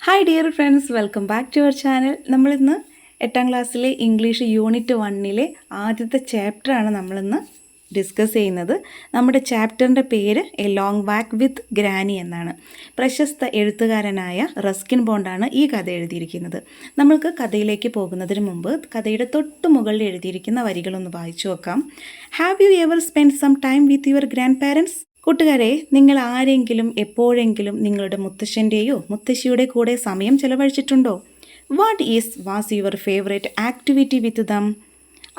Hi dear friends, welcome back to our channel. നമ്മളിന്ന് 8ാം ക്ലാസ്സിലെ ഇംഗ്ലീഷ് യൂണിറ്റ് 1 ആദ്യത്തെ ചാപ്റ്ററാണ് നമ്മളിന്ന് ഡിസ്കസ് ചെയ്യുന്നത്. നമ്മുടെ ചാപ്റ്ററിൻ്റെ പേര് A long walk with granny എന്നാണ്. പ്രശസ്ത എഴുത്തുകാരനായ റസ്കിൻ ബോണ്ടാണ് ഈ കഥ എഴുതിയിരിക്കുന്നത്. നമ്മൾക്ക് കഥയിലേക്ക് പോകുന്നതിന് മുമ്പ് കഥയുടെ തൊട്ട് മുകളിൽ എഴുതിയിരിക്കുന്ന വരികളൊന്ന് വായിച്ചു നോക്കാം. Have you ever spend some time with your grandparents? കൂട്ടുകാരെ, നിങ്ങൾ ആരെങ്കിലും എപ്പോഴെങ്കിലും നിങ്ങളുടെ മുത്തശ്ശൻ്റെയോ മുത്തശ്ശിയുടെ കൂടെ സമയം ചെലവഴിച്ചിട്ടുണ്ടോ? Was your favourite activity with them?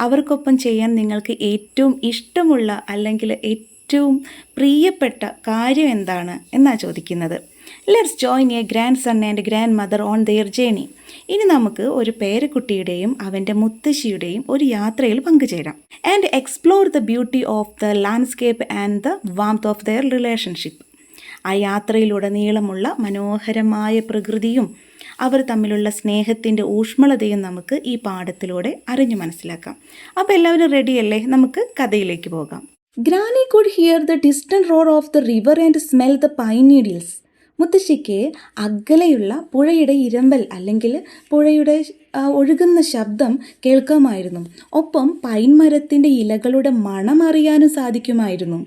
അവർക്കൊപ്പം ചെയ്യാൻ നിങ്ങൾക്ക് ഏറ്റവും ഇഷ്ടമുള്ള അല്ലെങ്കിൽ ഏറ്റവും പ്രിയപ്പെട്ട കാര്യം എന്താണ് എന്നാണ് ചോദിക്കുന്നത്. Let's join a grandson and grandmother on their journey. ഇനി നമുക്ക് ഒരു പേരക്കുട്ടിയുടെയും അവൻ്റെ മുത്തശ്ശിയുടെയും ഒരു യാത്രയിൽ പങ്കുചേരാം. And explore the beauty of the landscape and the warmth of their relationship. ആ യാത്രയിലുടനീളമുള്ള മനോഹരമായ പ്രകൃതിയും അവർ തമ്മിലുള്ള സ്നേഹത്തിൻ്റെ ഊഷ്മളതയും നമുക്ക് ഈ പാഠത്തിലൂടെ അറിഞ്ഞു മനസ്സിലാക്കാം. അപ്പോൾ എല്ലാവരും റെഡിയല്ലേ? നമുക്ക് കഥയിലേക്ക് പോകാം. Granny could here the distant roar of the river and smell the pine needles. മുത്തശ്ശിക്ക് അകലെയുള്ള പുഴയുടെ ഇരമ്പൽ അല്ലെങ്കിൽ പുഴയുടെ ഒഴുകുന്ന ശബ്ദം കേൾക്കാമായിരുന്നു. ഒപ്പം പൈൻ മരത്തിൻ്റെ ഇലകളുടെ മണം അറിയാനും സാധിക്കുമായിരുന്നു.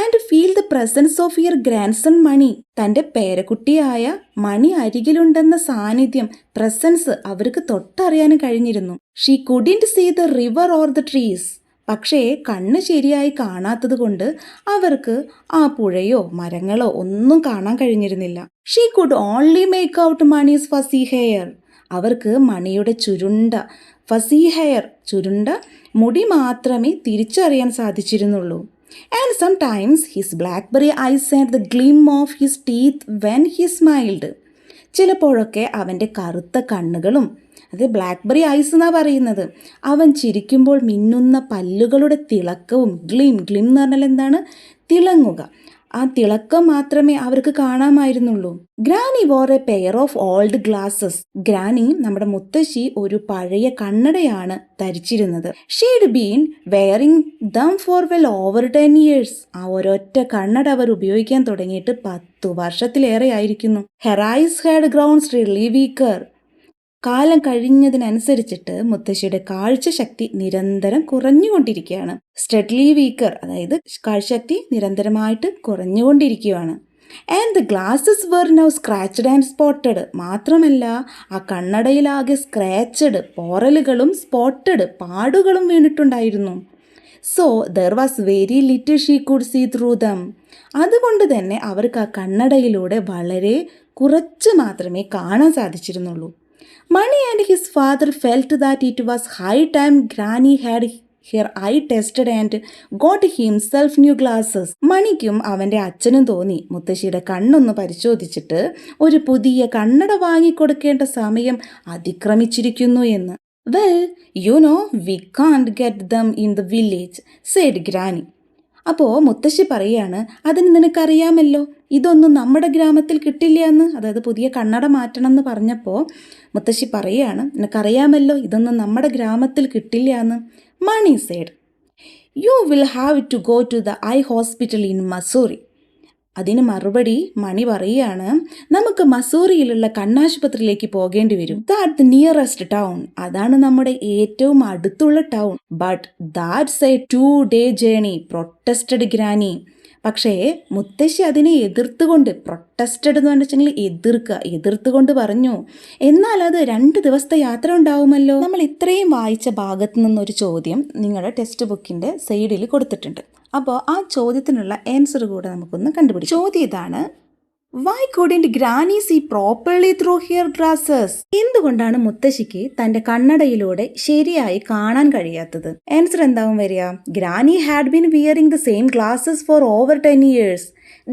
And feel the presence of your grandson Mani. തൻ്റെ പേരക്കുട്ടിയായ മണി അരികിലുണ്ടെന്ന സാന്നിധ്യം, പ്രസൻസ് അവർക്ക് തൊട്ടറിയാനും കഴിഞ്ഞിരുന്നു. She couldn't see the river or the trees. പക്ഷേ കണ്ണ് ശരിയായി കാണാത്തത് കൊണ്ട് അവർക്ക് ആ പുഴയോ മരങ്ങളോ ഒന്നും കാണാൻ കഴിഞ്ഞിരുന്നില്ല. She could only make out Mani's fuzzy hair. അവർക്ക് മണിയുടെ ചുരുണ്ട മുടി മാത്രമേ തിരിച്ചറിയാൻ സാധിച്ചിരുന്നുള്ളൂ. And sometimes his blackberry eyes and the gleam of his teeth when he smiled. ചിലപ്പോഴൊക്കെ അവൻ്റെ കറുത്ത കണ്ണുകളും, അത് ബ്ലാക്ക്ബെറി ഐസ് എന്നാണ് പറയുന്നത്, അവൻ ചിരിക്കുമ്പോൾ മിന്നുന്ന പല്ലുകളുടെ തിളക്കവും, ഗ്ലിം എന്ന് പറഞ്ഞാൽ എന്താണ്? തിളങ്ങുക. ആ തിളക്കം മാത്രമേ അവർക്ക് കാണാമായിരുന്നുള്ളൂ. Granny wore a pair of old glasses. Granny, നമ്മുടെ മുത്തശ്ശി, ഒരു പഴയ കണ്ണടയാണ് ധരിച്ചിരുന്നത്. She'd been wearing them for well over 10 years. ആ ഒരൊറ്റ കണ്ണട അവർ ഉപയോഗിക്കാൻ തുടങ്ങിയിട്ട് 10 വർഷത്തിലേറെ ആയിരിക്കുന്നു. Her eyes had grown steadily weaker. കാലം കഴിഞ്ഞതിനനുസരിച്ചിട്ട് മുത്തശ്ശിയുടെ കാഴ്ചശക്തി നിരന്തരം കുറഞ്ഞുകൊണ്ടിരിക്കുകയാണ്. സ്റ്റഡ്ലി വീക്കർ, അതായത് കാഴ്ചശക്തി നിരന്തരമായിട്ട് കുറഞ്ഞുകൊണ്ടിരിക്കുകയാണ്. And the glasses were now scratched and spotted. മാത്രമല്ല, ആ കണ്ണടയിലാകെ സ്ക്രാച്ചഡ്, പോറലുകളും സ്പോട്ടഡ്, പാടുകളും വീണിട്ടുണ്ടായിരുന്നു. So there was very little she could see through them. അതുകൊണ്ട് തന്നെ അവർക്ക് ആ കണ്ണടയിലൂടെ വളരെ കുറച്ച് മാത്രമേ കാണാൻ സാധിച്ചിരുന്നുള്ളൂ. Mani and his father felt that it was high time Granny had her eye tested and got himself new glasses. മണിക്കും അവൻ്റെ അച്ഛനും തോന്നി മുത്തശ്ശിയുടെ കണ്ണൊന്ന് പരിശോധിച്ചിട്ട് ഒരു പുതിയ കണ്ണട വാങ്ങിക്കൊടുക്കേണ്ട സമയം അതിക്രമിച്ചിരിക്കുന്നു എന്ന്. Well, we can't get them in the village, said Granny. അപ്പോൾ മുത്തശ്ശി പറയാണ്, അതിന് നിനക്കറിയാമല്ലോ, ഇതൊന്നും നമ്മുടെ ഗ്രാമത്തിൽ കിട്ടില്ല എന്ന്. അതായത് പുതിയ കണ്ണട മാറ്റണം എന്ന് പറഞ്ഞപ്പോൾ മുത്തശ്ശി പറയാണ്, നിനക്കറിയാമല്ലോ, ഇതൊന്നും നമ്മുടെ ഗ്രാമത്തിൽ കിട്ടില്ല എന്ന്. Mani said, you will have to go to the eye hospital in Mussoorie. അതിന് മറുപടി മണി പറയാണ്, നമുക്ക് മസൂറിയിലുള്ള കണ്ണാശുപത്രിയിലേക്ക് പോകേണ്ടി വരും. That the nearest town. അതാണ് നമ്മുടെ ഏറ്റവും അടുത്തുള്ള town. But that's a 2-day journey, protested granny. പക്ഷേ മുത്തശ്ശി അതിനെ എതിർത്തുകൊണ്ട്, പ്രൊട്ടസ്റ്റഡ് എന്ന് വെച്ചിട്ടുണ്ടെങ്കിൽ എതിർത്തുകൊണ്ട് പറഞ്ഞു, എന്നാൽ അത് 2 ദിവസത്തെ യാത്ര ഉണ്ടാവുമല്ലോ. നമ്മൾ ഇത്രയും വായിച്ച ഭാഗത്തു നിന്നൊരു ചോദ്യം നിങ്ങളുടെ ടെക്സ്റ്റ് ബുക്കിൻ്റെ സൈഡിൽ കൊടുത്തിട്ടുണ്ട്. അപ്പോൾ ആ ചോദ്യത്തിനുള്ള ആൻസർ കൂടെ നമുക്കൊന്ന് കണ്ടുപിടിക്കാം. ചോദ്യം ഇതാണ്, why couldn't granny see properly through her glasses? എന്തുകൊണ്ടാണ് മുത്തശ്ശിക്ക് തൻ്റെ കണ്ണടയിലൂടെ ശരിയായി കാണാൻ കഴിയാത്തത്? ആൻസർ എന്താവും വരിക? Granny had been wearing the same glasses for over 10 years.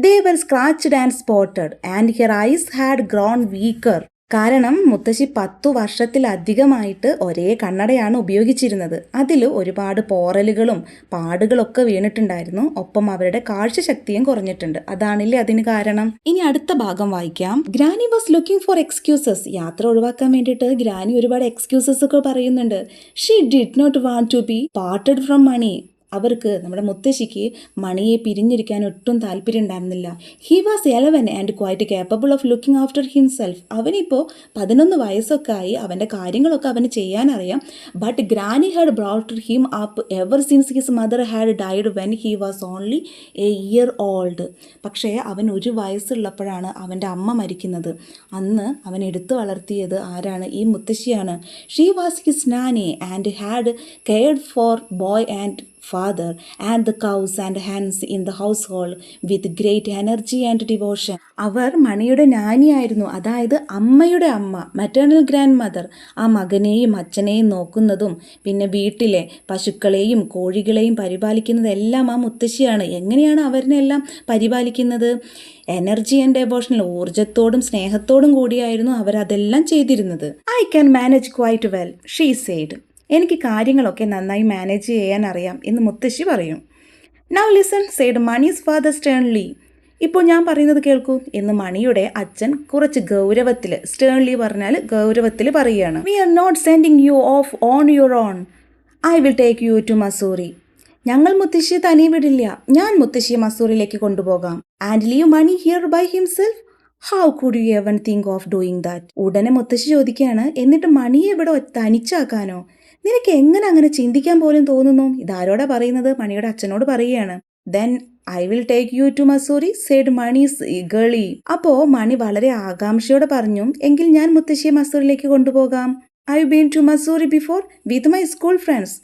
They were scratched and spotted and her eyes had grown weaker. കാരണം മുത്തശ്ശി 10 വർഷത്തിലധികമായിട്ട് ഒരേ കണ്ണടയാണ് ഉപയോഗിച്ചിരുന്നത്. അതിൽ ഒരുപാട് പോറലുകളും പാടുകളൊക്കെ വീണിട്ടുണ്ടായിരുന്നു. ഒപ്പം അവരുടെ കാഴ്ചശക്തിയും കുറഞ്ഞിട്ടുണ്ട്. അതാണില്ലേ അതിന് കാരണം. ഇനി അടുത്ത ഭാഗം വായിക്കാം. Granny was looking for excuses. യാത്ര ഒഴിവാക്കാൻ വേണ്ടിയിട്ട് ഗ്രാനി ഒരുപാട് എക്സ്ക്യൂസസ് ഒക്കെ പറയുന്നുണ്ട്. She did not want to be parted from Mani. അവർക്ക് നമ്മുടെ മുത്തശ്ശിക്ക് മണിയെ പിരിഞ്ഞിരിക്കാൻ ഒട്ടും താല്പര്യം ഉണ്ടായിരുന്നില്ല. He was 11 and quite capable of looking after himself. അവനിപ്പോൾ 11 വയസ്സൊക്കെ ആയി, അവൻ്റെ കാര്യങ്ങളൊക്കെ അവന് ചെയ്യാനറിയാം. But granny had brought him up ever since his mother had died when he was only a year old. പക്ഷേ അവൻ 1 വയസ്സുള്ളപ്പോഴാണ് അവൻ്റെ അമ്മ മരിക്കുന്നത്. അന്ന് അവൻ എടുത്തു വളർത്തിയത് ആരാണ്? ഈ മുത്തശ്ശിയാണ്. She was his nani and had cared for boy and father and the cows and hens in the household with great energy and devotion. അവർ മണിയുടെ നാനിയായിരുന്നു, അതായത് അമ്മയുടെ അമ്മ, മെറ്റേണൽ ഗ്രാൻഡ് മദർ. ആ മകനെയും അച്ഛനെയും നോക്കുന്നതും പിന്നെ വീട്ടിലെ പശുക്കളെയും കോഴികളെയും പരിപാലിക്കുന്നതെല്ലാം ആ മുത്തശ്ശിയാണ്. എങ്ങനെയാണ് അവരിനെല്ലാം പരിപാലിക്കുന്നത്? എനർജി ആൻഡ് ഡെവോഷണൽ, ഊർജ്ജത്തോടും സ്നേഹത്തോടും കൂടിയായിരുന്നു അവരതെല്ലാം ചെയ്തിരുന്നത്. I can manage quite well, she said. എനിക്ക് കാര്യങ്ങളൊക്കെ നന്നായി മാനേജ് ചെയ്യാൻ അറിയാം എന്ന് മുത്തശ്ശി പറയും. Now listen, said monies father sternly. ഇപ്പോൾ ഞാൻ പറയുന്നത് കേൾക്കൂ എന്ന് മണിയുടെ അച്ഛൻ കുറച്ച് ഗൗരവത്തിൽ, സ്റ്റേൺലി പറഞ്ഞാൽ ഗൗരവത്തിൽ പറയുകയാണ്. We are not sending you off on your own. I will take you to Mussoorie. ഞങ്ങൾ മുത്തശ്ശിയെ തനിയെ വിടില്ല, ഞാൻ മുത്തശ്ശിയെ മസൂറിയിലേക്ക് കൊണ്ടുപോകാം. And leave Mani here by himself. How could you even think of doing that? ഉടനെ മുത്തശ്ശി ചോദിക്കുകയാണ്, എന്നിട്ട് മണിയെ ഇവിടെ തനിച്ചാക്കാനോ? നിനക്ക് എങ്ങനെ അങ്ങനെ ചിന്തിക്കാൻ പോലും തോന്നുന്നു? ഇതാരോടാ പറയുന്നത്? മണിയുടെ അച്ഛനോട് പറയുകയാണ്. Then I will take you to Mussoorie, said Manis eagerly. അപ്പോൾ മണി വളരെ ആകാംക്ഷയോടെ പറഞ്ഞു, എങ്കിൽ ഞാൻ മുത്തശ്ശിയെ മസൂറിയിലേക്ക് കൊണ്ടുപോകാം. I been to Mussoorie before with my school friends.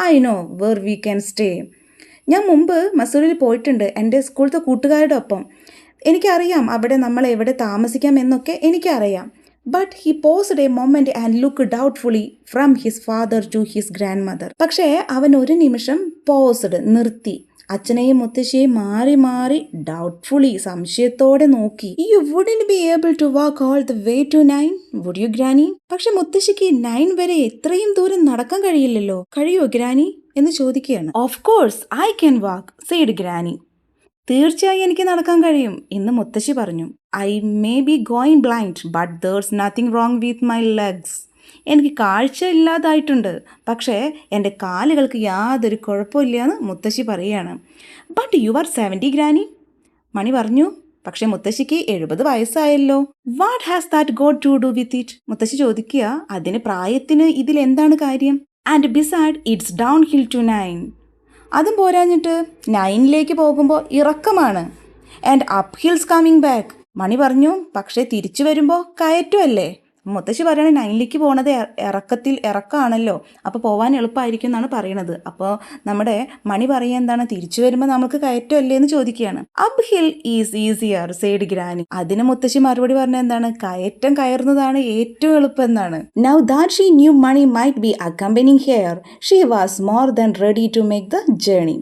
I know where we can stay. ഞാൻ മുമ്പ് മസൂറിയിൽ പോയിട്ടുണ്ട് എൻ്റെ സ്കൂളത്തെ കൂട്ടുകാരുടെ ഒപ്പം. എനിക്കറിയാം അവിടെ നമ്മൾ എവിടെ താമസിക്കാം എന്നൊക്കെ എനിക്കറിയാം. But he paused a moment and looked doubtfully from his father to his grandmother. പക്ഷേ അവൻ ഒരു നിമിഷം പോസ്ഡ്, നിർത്തി, അച്ഛനെയും മുത്തശ്ശിയെയും മാറി മാറി ഡൗട്ട്ഫുള്ളി, സംശയത്തോടെ നോക്കി. You wouldn't be able to walk all the way to 9, would you, Granny? പക്ഷെ മുത്തശ്ശിക്ക് 9 വരെ എത്രയും ദൂരം നടക്കാൻ കഴിയില്ലല്ലോ. കഴിയോ ഗ്രാനി എന്ന് ചോദിക്കുകയാണ്. Of course I can walk, said Granny. തീർച്ചയായും എനിക്ക് നടക്കാൻ കഴിയും എന്ന് മുത്തശ്ശി പറഞ്ഞു. I may be going blind but there's nothing wrong with my legs. എനിക്ക് കാഴ്ച ഇല്ലാതായിട്ടുണ്ട്, പക്ഷേ എൻ്റെ കാലുകൾക്ക് യാതൊരു കുഴപ്പമില്ല എന്ന് മുത്തശ്ശി പറയുകയാണ്. But you are 70 granny, Mani പറഞ്ഞു. പക്ഷേ മുത്തശ്ശിക്ക് 70 വയസ്സായല്ലോ. What has that got to do with it? മുത്തശ്ശി ചോദിക്കുക, അതിന് പ്രായത്തിന് ഇതിൽ എന്താണ് കാര്യം? And beside it's downhill to 9. അതും പോരാഞ്ഞിട്ട് 9ലേക്ക് പോകുമ്പോൾ ഇറക്കമാണ്. And up hills coming back. Mani പറഞ്ഞു, പക്ഷേ തിരിച്ചു വരുമ്പോൾ കയറ്റമല്ലേ. മുത്തശ്ശി പറയണേ 9ലേക്ക് പോണത് ഇറക്കമാണല്ലോ, അപ്പോൾ പോകാൻ എളുപ്പമായിരിക്കും എന്നാണ് പറയണത്. അപ്പോൾ നമ്മുടെ മണി പറയുക എന്താണ്, തിരിച്ചു വരുമ്പോൾ നമുക്ക് കയറ്റമല്ലേ എന്ന് ചോദിക്കുകയാണ്. Uphill is easier, said granny. അതിന് മുത്തശ്ശി മറുപടി പറഞ്ഞ എന്താണ്, കയറ്റം കയറുന്നതാണ് ഏറ്റവും എളുപ്പം എന്നാണ്. Now that she knew Mani might be accompanying her, she was more than ready to make the journey.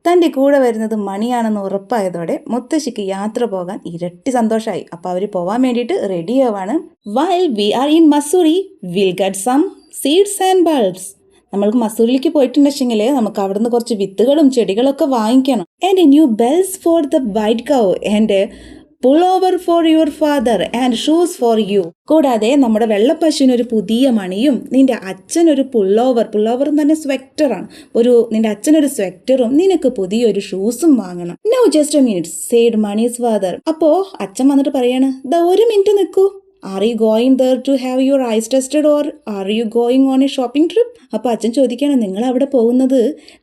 തൻ്റെ കൂടെ വരുന്നത് മണിയാണെന്ന് ഉറപ്പായതോടെ മുത്തശ്ശിക്ക് യാത്ര പോകാൻ ഇരട്ടി സന്തോഷമായി. അപ്പോൾ അവർ പോകാൻ വേണ്ടിയിട്ട് റെഡിയാവാണ്. While we are in Mussoorie will get some seeds and bulbs. നമ്മൾക്ക് മസൂറിലേക്ക് പോയിട്ടുണ്ടെങ്കിൽ നമുക്ക് അവിടുന്ന് കുറച്ച് വിത്തുകളും ചെടികളൊക്കെ വാങ്ങിക്കണം. And new bells for the white cow and pullover for your father and shoes for you. കൂടാതെ നമ്മുടെ വെള്ളപ്പശുവിനൊരു പുതിയ മണിയും നിന്റെ അച്ഛനൊരു പുള്ളോവർ തന്നെ സ്വെറ്ററാണ്, നിന്റെ അച്ഛനൊരു സ്വെറ്ററും നിനക്ക് പുതിയൊരു ഷൂസും വാങ്ങണം. Now just a minute, said monies father. അപ്പോൾ അച്ഛൻ വന്നിട്ട് പറയാണ്, ഒരു മിനിറ്റ് നിൽക്കൂ. Are you going there to have your eyes tested or are you going on a shopping trip? അപ്പോൾ അച്ഛൻ ചോദിക്കുകയാണ്, നിങ്ങൾ അവിടെ പോകുന്നത്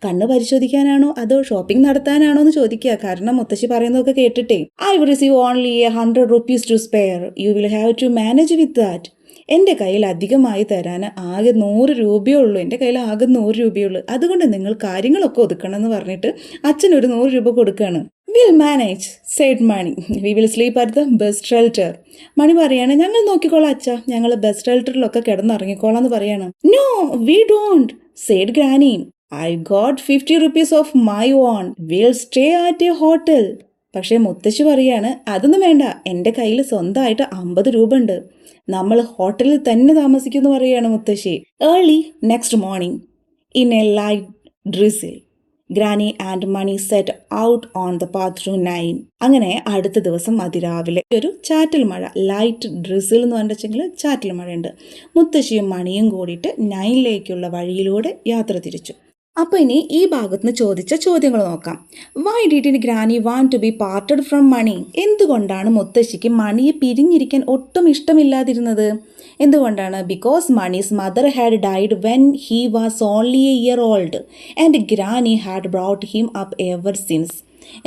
കണ്ണ് പരിശോധിക്കാനാണോ അതോ ഷോപ്പിംഗ് നടത്താനാണോ എന്ന് ചോദിക്കുക. കാരണം മുത്തശ്ശി പറയുന്നതൊക്കെ കേട്ടിട്ടേ. I will receive only 100 rupees to spare, you will have to manage with that. എൻ്റെ കയ്യിൽ അധികമായി തരാൻ ആകെ 100 രൂപയേ ഉള്ളൂ, എൻ്റെ കയ്യിൽ ആകെ 100 രൂപയേ ഉള്ളൂ, അതുകൊണ്ട് നിങ്ങൾ കാര്യങ്ങളൊക്കെ ഒതുക്കണം എന്ന് പറഞ്ഞിട്ട് അച്ഛനൊരു 100 രൂപ കൊടുക്കുകയാണ്. Will manage, said Mani. We will sleep at the best shelter. Mani പറയാണ്, ഞങ്ങൾ നോക്കിക്കോളാം അച്ഛ, ഞങ്ങൾ ബെസ്റ്റ് ഷെൽട്ടറിലൊക്കെ കിടന്നിറങ്ങിക്കോളാം എന്ന് പറയാണ്. No we don't, said Granny. I got 50 rupees of my own, will stay at a hotel. പക്ഷേ മുത്തശ്ശി പറയാണ്, അതൊന്നും വേണ്ട, എൻ്റെ കയ്യിൽ സ്വന്തമായിട്ട് 50 രൂപ ഉണ്ട്, നമ്മൾ ഹോട്ടലിൽ തന്നെ താമസിക്കുമെന്ന് പറയുകയാണ് മുത്തശ്ശി. Early next morning in a light drizzle Granny and Money set out on the path to 9. അങ്ങനെ അടുത്ത ദിവസം അതിരാവിലെ ഒരു ചാറ്റൽ മഴ, ലൈറ്റ് ഡ്രിസിൽ എന്ന് പറഞ്ഞിട്ടുണ്ടെങ്കിൽ ചാറ്റൽ മഴയുണ്ട്. മുത്തശ്ശിയും മണിയും കൂടിയിട്ട് 9ലേക്കുള്ള വഴിയിലൂടെ യാത്ര തിരിച്ചു. അപ്പോൾ ഇനി ഈ ഭാഗത്ത് നിന്ന് ചോദിച്ച ചോദ്യങ്ങൾ നോക്കാം. Why did granny want to be parted from Mani? എന്തുകൊണ്ടാണ് മുത്തശ്ശിക്ക് മണിയെ പിരിഞ്ഞിരിക്കാൻ ഒട്ടും ഇഷ്ടമില്ലാതിരുന്നത്? എന്തുകൊണ്ടാണ്? Because Mani's mother had died when he was only a year old and granny had brought him up ever since.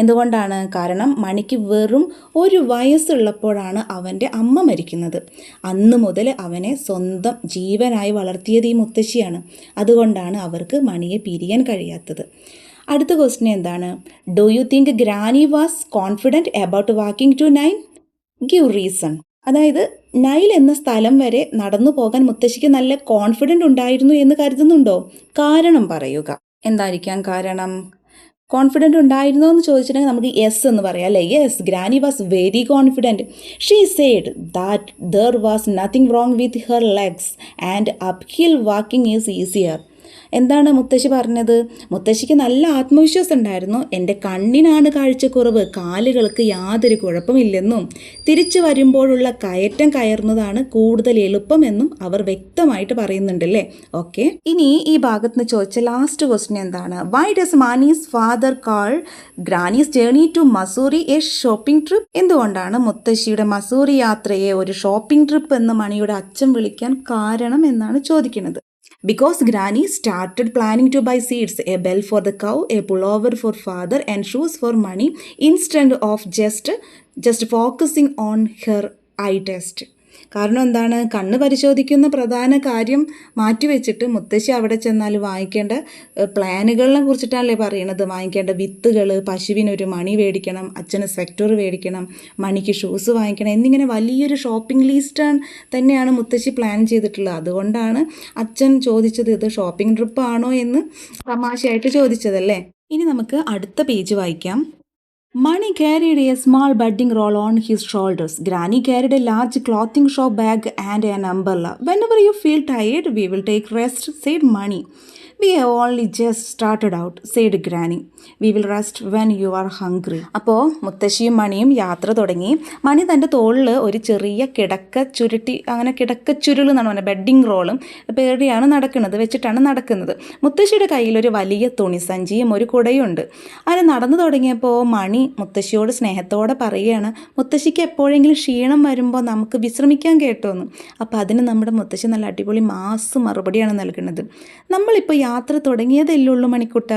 എന്തുകൊണ്ടാണ്? കാരണം മണിക്ക് വെറും 1 വയസ്സുള്ളപ്പോഴാണ് അവൻ്റെ അമ്മ മരിക്കുന്നത്. അന്ന് മുതൽ അവനെ സ്വന്തം ജീവനായി വളർത്തിയത് ഈ മുത്തശ്ശിയാണ്. അതുകൊണ്ടാണ് അവർക്ക് മണിയെ പിരിയാൻ കഴിയാത്തത്. അടുത്ത ക്വസ്റ്റ്യൻ എന്താണ്? Do you think Granny was confident about walking to Nail? Give reason. അതായത് നൈൽ എന്ന സ്ഥലം വരെ നടന്നു പോകാൻ മുത്തശ്ശിക്ക് നല്ല കോൺഫിഡൻ്റ് ഉണ്ടായിരുന്നു എന്ന് കരുതുന്നുണ്ടോ? കാരണം പറയുക. എന്തായിരിക്കാം കാരണം? കോൺഫിഡൻറ്റ് ഉണ്ടായിരുന്നോ എന്ന് ചോദിച്ചിട്ടുണ്ടെങ്കിൽ നമുക്ക് യെസ് എന്ന് പറയാം അല്ലേ? Yes, Granny was very confident. She said that there was nothing wrong with her legs and up hill walking is easier. എന്താണ് മുത്തശ്ശി പറഞ്ഞത്? മുത്തശ്ശിക്ക് നല്ല ആത്മവിശ്വാസം ഉണ്ടായിരുന്നു. എൻ്റെ കണ്ണിനാണ് കാഴ്ചക്കുറവ്, കാലുകൾക്ക് യാതൊരു കുഴപ്പമില്ലെന്നും തിരിച്ചു വരുമ്പോഴുള്ള കയറ്റം കയറുന്നതാണ് കൂടുതൽ എളുപ്പമെന്നും അവർ വ്യക്തമായിട്ട് പറയുന്നുണ്ടല്ലേ. ഓക്കെ, ഇനി ഈ ഭാഗത്ത് നിന്ന് ചോദിച്ച ലാസ്റ്റ് ക്വസ്റ്റ്യൻ എന്താണ്? Why does Mani's father call granny's journey to Mussoorie a shopping trip? എന്തുകൊണ്ടാണ് മുത്തശ്ശിയുടെ മസൂറി യാത്രയെ ഒരു ഷോപ്പിംഗ് ട്രിപ്പ് എന്ന് മണിയുടെ അച്ഛൻ വിളിക്കാൻ കാരണം എന്നാണ് ചോദിക്കുന്നത്. Because Granny started planning to buy seeds, a bell for the cow, a pullover for father and shoes for money instead of just focusing on her eye test. കാരണം എന്താണ്? കണ്ണ് പരിശോധിക്കുന്ന പ്രധാന കാര്യം മാറ്റിവെച്ചിട്ട് മുത്തശ്ശി അവിടെ ചെന്നാൽ വാങ്ങിക്കേണ്ട പ്ലാനുകളെ കുറിച്ചിട്ടാണല്ലേ പറയണത്. വാങ്ങിക്കേണ്ട വിത്തുകൾ, പശുവിനൊരു മണി മേടിക്കണം, അച്ഛന് സ്വെറ്റർ മേടിക്കണം, മണിക്ക് ഷൂസ് വാങ്ങിക്കണം എന്നിങ്ങനെ വലിയൊരു ഷോപ്പിംഗ് ലിസ്റ്റ് തന്നെയാണ് മുത്തശ്ശി പ്ലാൻ ചെയ്തിട്ടുള്ളത്. അതുകൊണ്ടാണ് അച്ഛൻ ചോദിച്ചത് ഇത് ഷോപ്പിംഗ് ട്രിപ്പാണോ എന്ന് തമാശയായിട്ട് ചോദിച്ചതല്ലേ. ഇനി നമുക്ക് അടുത്ത പേജ് വായിക്കാം. Mani carried a small bedding roll on his shoulders. Granny carried a large clothing shop bag and an umbrella. Whenever you feel tired, we will take rest, said Mani. We have only just started out, said Granny. We will rest when you are hungry. അപ്പോൾ മുത്തശ്ശിയും മണിയും യാത്ര തുടങ്ങി. മണി തൻ്റെ തോളിൽ ഒരു ചെറിയ കിടക്കച്ചുരുൾ എന്നാണ് പറഞ്ഞത്, ബെഡിങ് റോളും പേടിയാണ് വെച്ചിട്ടാണ് നടക്കുന്നത്. മുത്തശ്ശിയുടെ കയ്യിൽ ഒരു വലിയ തുണിസഞ്ചിയും ഒരു കുടയുണ്ട്. അങ്ങനെ നടന്നു തുടങ്ങിയപ്പോൾ മണി മുത്തശ്ശിയോട് സ്നേഹത്തോടെ പറയുകയാണ്, മുത്തശ്ശിക്ക് എപ്പോഴെങ്കിലും ക്ഷീണം വരുമ്പോൾ നമുക്ക് വിശ്രമിക്കാൻ കേട്ടോന്ന്. അപ്പോൾ അതിന് നമ്മുടെ മുത്തശ്ശി നല്ല അടിപൊളി മാസ് മറുപടിയാണ് നൽകുന്നത്. നമ്മളിപ്പോൾ യാത്ര തുടങ്ങിയതല്ലേ ഉള്ളൂ മണിക്കുട്ട,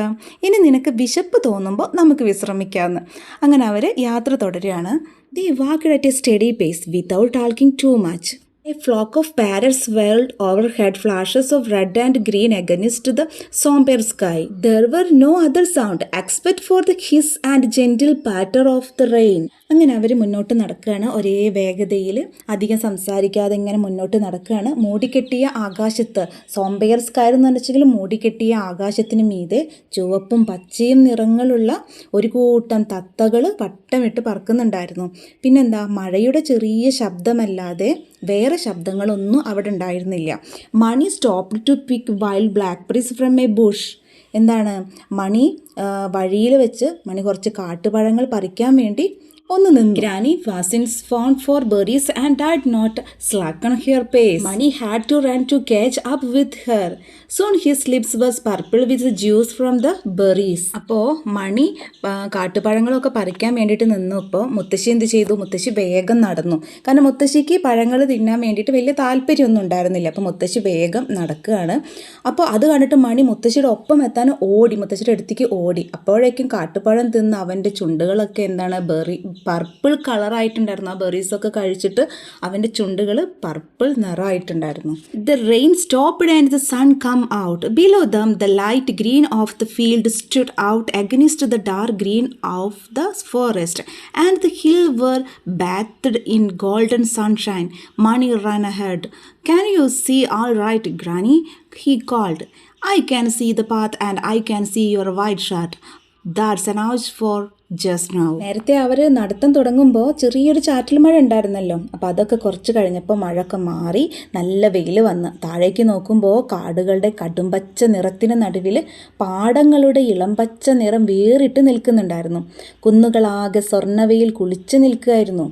ഇനി നിനക്ക് വിശപ്പ് തോന്നുമ്പോൾ നമുക്ക് വിശ്രമിക്കാമെന്ന്. അങ്ങനെ അവർ യാത്ര തുടരുകയാണ്. They walked at a steady pace without talking too much. A flock of parrots swirled overhead, flashes of red and green against the somber sky. There were no other sound except for the hiss and gentle patter of the rain. അങ്ങനെ അവർ മുന്നോട്ട് നടക്കുകയാണ്. ഒരേ വേഗതയിൽ അധികം സംസാരിക്കാതെ ഇങ്ങനെ മുന്നോട്ട് നടക്കുകയാണ്. മൂടിക്കെട്ടിയ ആകാശത്ത്, സോംബെയർ സ്കൈ എന്ന് വെച്ചെങ്കിൽ മൂടിക്കെട്ടിയ ആകാശത്തിന് മീതെ ചുവപ്പും പച്ചയും നിറങ്ങളുള്ള ഒരു കൂട്ടം തത്തകൾ വട്ടമിട്ട് പറക്കുന്നുണ്ടായിരുന്നു. പിന്നെന്താ, മഴയുടെ ചെറിയ ശബ്ദമല്ലാതെ വേറെ ശബ്ദങ്ങളൊന്നും അവിടെ ഉണ്ടായിരുന്നില്ല. Mani stopped to pick wild blackberries from a bush. എന്താണ്, മണി വഴിയിൽ വെച്ച് മണി കുറച്ച് കാട്ടുപഴങ്ങൾ പറിക്കാൻ വേണ്ടി ഒന്ന് നിന്നു. Granny wasn't fond for berries and did not slacken her pace. Mani had to run to catch up with her. Soon his lips was purple with the juice from the berries. അപ്പോൾ മണി കാട്ടുപഴങ്ങളൊക്കെ പറിക്കാൻ വേണ്ടിയിട്ട് നിന്നപ്പോൾ മുത്തശ്ശി എന്ത് ചെയ്തു? മുത്തശ്ശി വേഗം നടന്നു. കാരണം മുത്തശ്ശിക്ക് പഴങ്ങൾ തിന്നാൻ വേണ്ടിയിട്ട് വലിയ താല്പര്യമൊന്നും ഉണ്ടായിരുന്നില്ല. അപ്പോൾ മുത്തശ്ശി വേഗം നടക്കുകയാണ്. അപ്പോൾ അത് കണ്ടിട്ട് മണി മുത്തശ്ശിയുടെ ഒപ്പം എത്താൻ ഓടി, മുത്തശ്ശിയുടെ അടുത്തേക്ക് ഓടി. അപ്പോഴേക്കും കാട്ടുപഴം തിന്ന് അവൻ്റെ ചുണ്ടുകളൊക്കെ എന്താണ് പർപ്പിൾ കളറായിട്ടുണ്ടായിരുന്നു. ആ ബെറീസൊക്കെ കഴിച്ചിട്ട് അവൻ്റെ ചുണ്ടുകൾ പർപ്പിൾ നിറമായിട്ടുണ്ടായിരുന്നു. The rain stopped and the sun come out. Below them the light green of the field stood out against the dark green of the forest and the hill were bathed in golden sunshine. Mani ran ahead. Can you see all right, Granny? He called. I can see the path and I can see your white shirt. That's enough for just now. നേരത്തെ അവർ നടത്തം തുടങ്ങുമ്പോൾ ചെറിയൊരു ചാറ്റൽ മഴ ഉണ്ടായിരുന്നല്ലോ. അപ്പോൾ അതൊക്കെ കുറച്ച് കഴിഞ്ഞപ്പോൾ മഴയൊക്കെ മാറി നല്ല വെയിൽ വന്ന് താഴേക്ക് നോക്കുമ്പോൾ കാടുകളുടെ കടുംപച്ച നിറത്തിന് നടുവിൽ പാടങ്ങളുടെ ഇളംപച്ച നിറം വേറിട്ട് നിൽക്കുന്നുണ്ടായിരുന്നു. കുന്നുകളാകെ സ്വർണ്ണവെയിൽ കുളിച്ച് നിൽക്കുകയായിരുന്നു.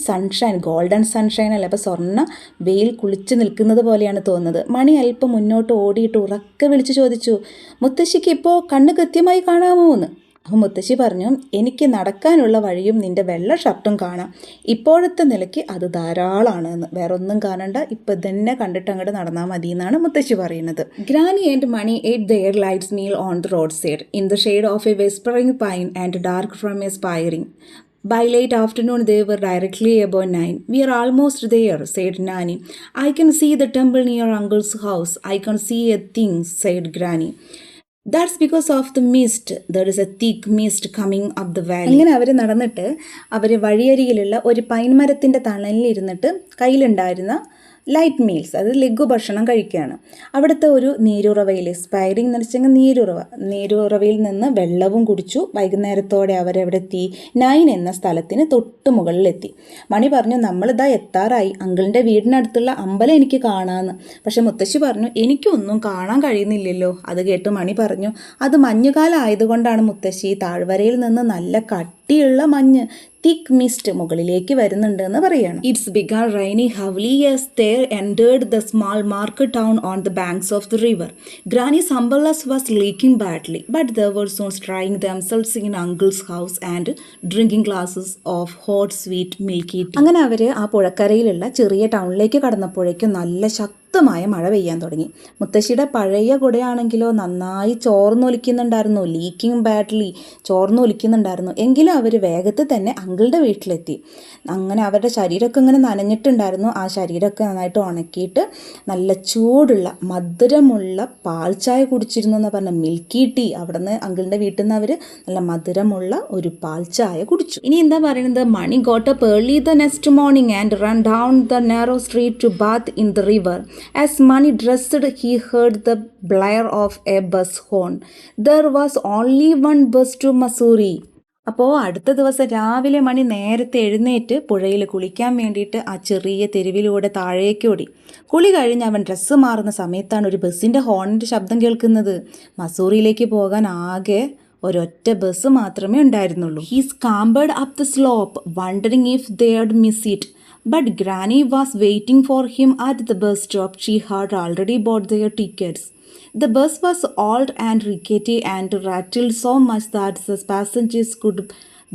സൺഷൈൻ, ഗോൾഡൻ സൺഷൈൻ അല്ല, അപ്പോൾ സ്വർണ്ണ വെയിൽ കുളിച്ച് നിൽക്കുന്നത് പോലെയാണ് തോന്നുന്നത്. മണി അല്പം മുന്നോട്ട് ഓടിയിട്ട് ഉറക്കെ വിളിച്ചു ചോദിച്ചു, മുത്തശ്ശിക്ക് ഇപ്പോൾ കണ്ണ് കൃത്യമായി കാണാമോ എന്ന്. അപ്പോൾ മുത്തശ്ശി പറഞ്ഞു, എനിക്ക് നടക്കാനുള്ള വഴിയും നിൻ്റെ വെള്ള ഷർട്ടും കാണാം, ഇപ്പോഴത്തെ നിലയ്ക്ക് അത് ധാരാളമാണ് എന്ന്. വേറെ ഒന്നും കാണണ്ട, ഇപ്പം തന്നെ കണ്ടിട്ട് അങ്ങോട്ട് നടന്നാൽ മതി എന്നാണ് മുത്തശ്ശി പറയുന്നത്. Granny and Money ate their lights meal on the roadside in the shade of a whispering pine and dark from a spiring. By late afternoon, they were directly above 9. "We are almost there," said Nanny. "I can see the temple near Uncle's house. I can see a thing," said Granny. "That's because of the mist. There is a thick mist coming up the valley." അങ്ങനെ അവർ നടന്നിട്ട് അവർ വഴിയരികിലുള്ള ഒരു pine മരത്തിൻ്റെ തണലിലിരുന്നിട്ട് കയ്യിലുണ്ടായിരുന്ന light meals, അത് ലഘുഭക്ഷണം കഴിക്കുകയാണ്. അവിടുത്തെ ഒരു നീരുറവയിൽ, സ്പൈറിംഗ് എന്ന് വെച്ചെങ്കിൽ നീരുറവയിൽ നിന്ന് വെള്ളവും കുടിച്ചു. വൈകുന്നേരത്തോടെ അവരെവിടെ എത്തി? 9 എന്ന സ്ഥലത്തിന് തൊട്ട് മുകളിലെത്തി. മണി പറഞ്ഞു, നമ്മളിതാ എത്താറായി, അങ്കിളിൻ്റെ വീടിനടുത്തുള്ള അമ്പലം എനിക്ക് കാണാമെന്ന്. പക്ഷെ മുത്തശ്ശി പറഞ്ഞു, എനിക്കൊന്നും കാണാൻ കഴിയുന്നില്ലല്ലോ. അത് കേട്ട് മണി പറഞ്ഞു, അത് മഞ്ഞുകാലം ആയതുകൊണ്ടാണ് മുത്തശ്ശി, താഴ്വരയിൽ നിന്ന് നല്ല കട്ടിയുള്ള മഞ്ഞ്, തിക്ക് മിസ്റ്റ് മുകളിലേക്ക് വരുന്നുണ്ട് എന്ന് പറയാണ്. It's began raining heavily as they entered the small market town on the banks of the river. Granny's umbrella was leaking badly, but they were soon drying themselves in Uncle's house and drinking glasses of hot sweet milky tea. അങ്ങനെ അവർ ആ പുഴക്കരയിലുള്ള ചെറിയ ടൗണിലേക്ക് കടന്നപ്പോഴേക്കും നല്ല ശക്തമായ മഴ പെയ്യാൻ തുടങ്ങി. മുത്തശ്ശിയുടെ പഴയ കുടയാണെങ്കിലോ നന്നായി ചോർന്നൊലിക്കുന്നുണ്ടായിരുന്നു, ലീക്കിംഗ് ബാഡ്ലി, ചോർന്നൊലിക്കുന്നുണ്ടായിരുന്നു. എങ്കിലും അവർ വേഗത്തിൽ തന്നെ അങ്കിളുടെ വീട്ടിലെത്തി. അങ്ങനെ അവരുടെ ശരീരമൊക്കെ ഇങ്ങനെ നനഞ്ഞിട്ടുണ്ടായിരുന്നു. ആ ശരീരമൊക്കെ നന്നായിട്ട് ഉണക്കിയിട്ട് നല്ല ചൂടുള്ള മധുരമുള്ള പാൽച്ചായ കുടിച്ചിരുന്നു എന്ന് പറഞ്ഞ മിൽക്കി ടീ. അവിടെ നിന്ന് അങ്കിളിൻ്റെ വീട്ടിൽ നിന്ന് അവർ നല്ല മധുരമുള്ള ഒരു പാൽച്ചായ കുടിച്ചു. ഇനി എന്താ പറയുന്നത്? Mani got up early the next morning and run down the narrow street to bath in the river. As Mani dressed, he heard the blare of a bus horn. There was only one bus to Mussoorie. അപ്പോൾ അടുത്ത ദിവസം രാവിലെ മണി നേരത്തെ എഴുന്നേറ്റ് പുഴയിൽ കുളിക്കാൻ വേണ്ടിയിട്ട് ആ ചെറിയ തെരുവിലൂടെ താഴേക്ക് ഓടി. കുളി കഴിഞ്ഞ് അവൻ ഡ്രസ്സ് മാറുന്ന സമയത്താണ് ഒരു ബസ്സിൻ്റെ ഹോണിൻ്റെ ശബ്ദം കേൾക്കുന്നത്. മസൂറിയിലേക്ക് പോകാൻ ആകെ ഒരൊറ്റ ബസ് മാത്രമേ ഉണ്ടായിരുന്നുള്ളൂ. He scampered up the slope, wondering if they'd miss it. But Granny was waiting for him at the bus stop. She had already bought their tickets. The bus was old and rickety and rattled so much that the passengers could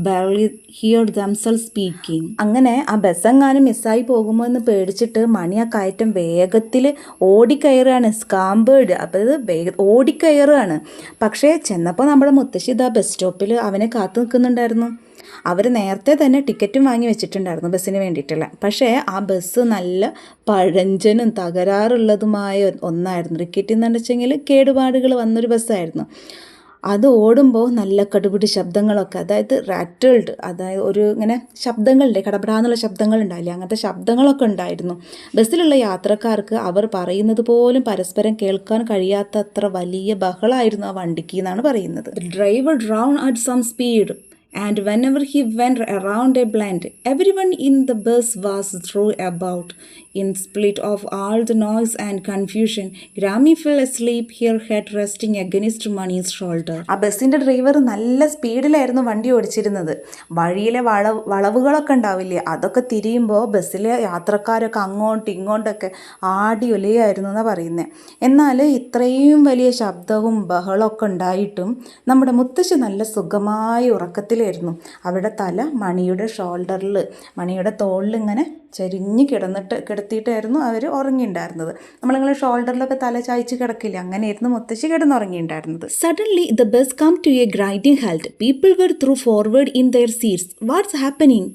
barely hear themselves speaking. അങ്ങനെ ആ ബസ്സെങ്ങാനും മിസ്സായി പോകുമോ എന്ന് പേടിച്ചിട്ട് മണി ആ കയറ്റം വേഗത്തിൽ ഓടിക്കയറുകയാണ്. സ്കാമ്പേർഡ്, അപ്പോൾ ഇത് ഓടിക്കയറുകയാണ്. പക്ഷേ ചെന്നപ്പോൾ നമ്മുടെ മുത്തശ്ശി ഇതാ ബസ് സ്റ്റോപ്പിൽ അവനെ കാത്തു നിൽക്കുന്നുണ്ടായിരുന്നു. അവർ നേരത്തെ തന്നെ ടിക്കറ്റും വാങ്ങി വെച്ചിട്ടുണ്ടായിരുന്നു ബസ്സിന് വേണ്ടിയിട്ടുള്ള. പക്ഷേ ആ ബസ് നല്ല പഴഞ്ചനും തകരാറുള്ളതുമായ ഒന്നായിരുന്നു. റിക്കറ്റ് എന്ന് വെച്ചെങ്കിൽ കേടുപാടുകൾ വന്നൊരു ബസ്സായിരുന്നു. അത് ഓടുമ്പോൾ നല്ല കടുപിടി ശബ്ദങ്ങളൊക്കെ, അതായത് റാറ്റിൽഡ്, അതായത് ഒരു ഇങ്ങനെ ശബ്ദങ്ങളുണ്ട്, കടപടാന്നുള്ള ശബ്ദങ്ങൾ ഉണ്ടായില്ലേ, അങ്ങനത്തെ ശബ്ദങ്ങളൊക്കെ ഉണ്ടായിരുന്നു. ബസ്സിലുള്ള യാത്രക്കാർക്ക് അവർ പറയുന്നത് പോലും പരസ്പരം കേൾക്കാൻ കഴിയാത്തത്ര വലിയ ബഹളമായിരുന്നു ആ വണ്ടിക്ക് എന്നാണ് പറയുന്നത്. Driver drove at some speed and whenever he went around a bend, everyone in the bus was thrown about. In spite of all the noise and confusion, Grammy fell asleep, her head resting against Mani's shoulder. ആ ബസ്സിൻ്റെ driver നല്ല സ്പീഡിലായിരുന്നു വണ്ടി ഓടിച്ചിരുന്നത്. വഴിയിലെ വളവുകളൊക്കെ ഉണ്ടാവില്ലേ, അതൊക്കെ തിരിയുമ്പോൾ ബസ്സിലെ യാത്രക്കാരൊക്കെ അങ്ങോട്ടും ഇങ്ങോട്ടൊക്കെ ആടി ഒലിയായിരുന്നു എന്നാണ് പറയുന്നത്. എന്നാൽ ഇത്രയും വലിയ ശബ്ദവും ബഹളമൊക്കെ ഉണ്ടായിട്ടും നമ്മുടെ മുത്തശ്ശി നല്ല സുഖമായ ഉറക്കത്തിലായിരുന്നു. അവരുടെ തല മണിയുടെ ഷോൾഡറിൽ, മണിയുടെ തോളിൽ ഇങ്ങനെ ചരിഞ്ഞ് കിടത്തിയിട്ടായിരുന്നു അവർ ഉറങ്ങിയിട്ടുണ്ടായിരുന്നത്. നമ്മളിങ്ങനെ ഷോൾഡറിലൊക്കെ തല ചായച്ച് കിടക്കില്ല, അങ്ങനെയായിരുന്നു മുത്തശ്ശി കിടന്നുറങ്ങിയിട്ടുണ്ടായിരുന്നത്. Suddenly the bus come to a grinding halt. People were thrown forward in their seats. "What's happening?"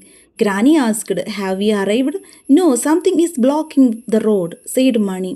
Granny asked. "Have we arrived?" "No, something is blocking the road," said Mani.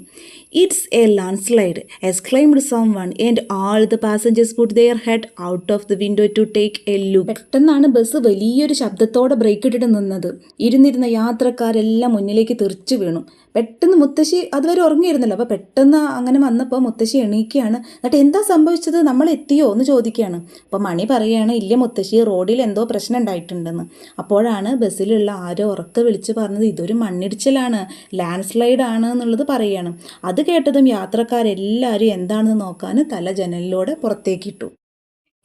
"It's a landslide," exclaimed someone, and all the passengers put their head out of the window to take a look. പെട്ടെന്നാണ് bus വലിയൊരു ശബ്ദത്തോടെ break ഇട്ടിട്ട് നിന്നത്. ഇരുന്നിരുന്ന യാത്രക്കാരെല്ലാം മുന്നിലേക്ക് തെറിച്ചു വീണു. പെട്ടെന്ന് മുത്തശ്ശി അതുവരെ ഉറങ്ങിയിരുന്നല്ലോ, അപ്പോൾ പെട്ടെന്ന് അങ്ങനെ വന്നപ്പോൾ മുത്തശ്ശി എണീക്കുകയാണ്. എന്നിട്ട് എന്താ സംഭവിച്ചത്, നമ്മൾ എത്തിയോ എന്ന് ചോദിക്കുകയാണ്. അപ്പോൾ മണി പറയുകയാണ്, ഇല്ല മുത്തശ്ശി, റോഡിൽ എന്തോ പ്രശ്നം ഉണ്ടായിട്ടുണ്ടെന്ന്. അപ്പോഴാണ് ബസ്സിലുള്ള ആരോ ഉറക്കെ വിളിച്ച് പറഞ്ഞത്, ഇതൊരു മണ്ണിടിച്ചിലാണ്, ലാൻഡ് സ്ലൈഡ് ആണ് എന്നുള്ളത് പറയുകയാണ്. അത് കേട്ടതും യാത്രക്കാരെല്ലാവരും എന്താണെന്ന് നോക്കാൻ തല ജനലിലൂടെ പുറത്തേക്കിട്ടു.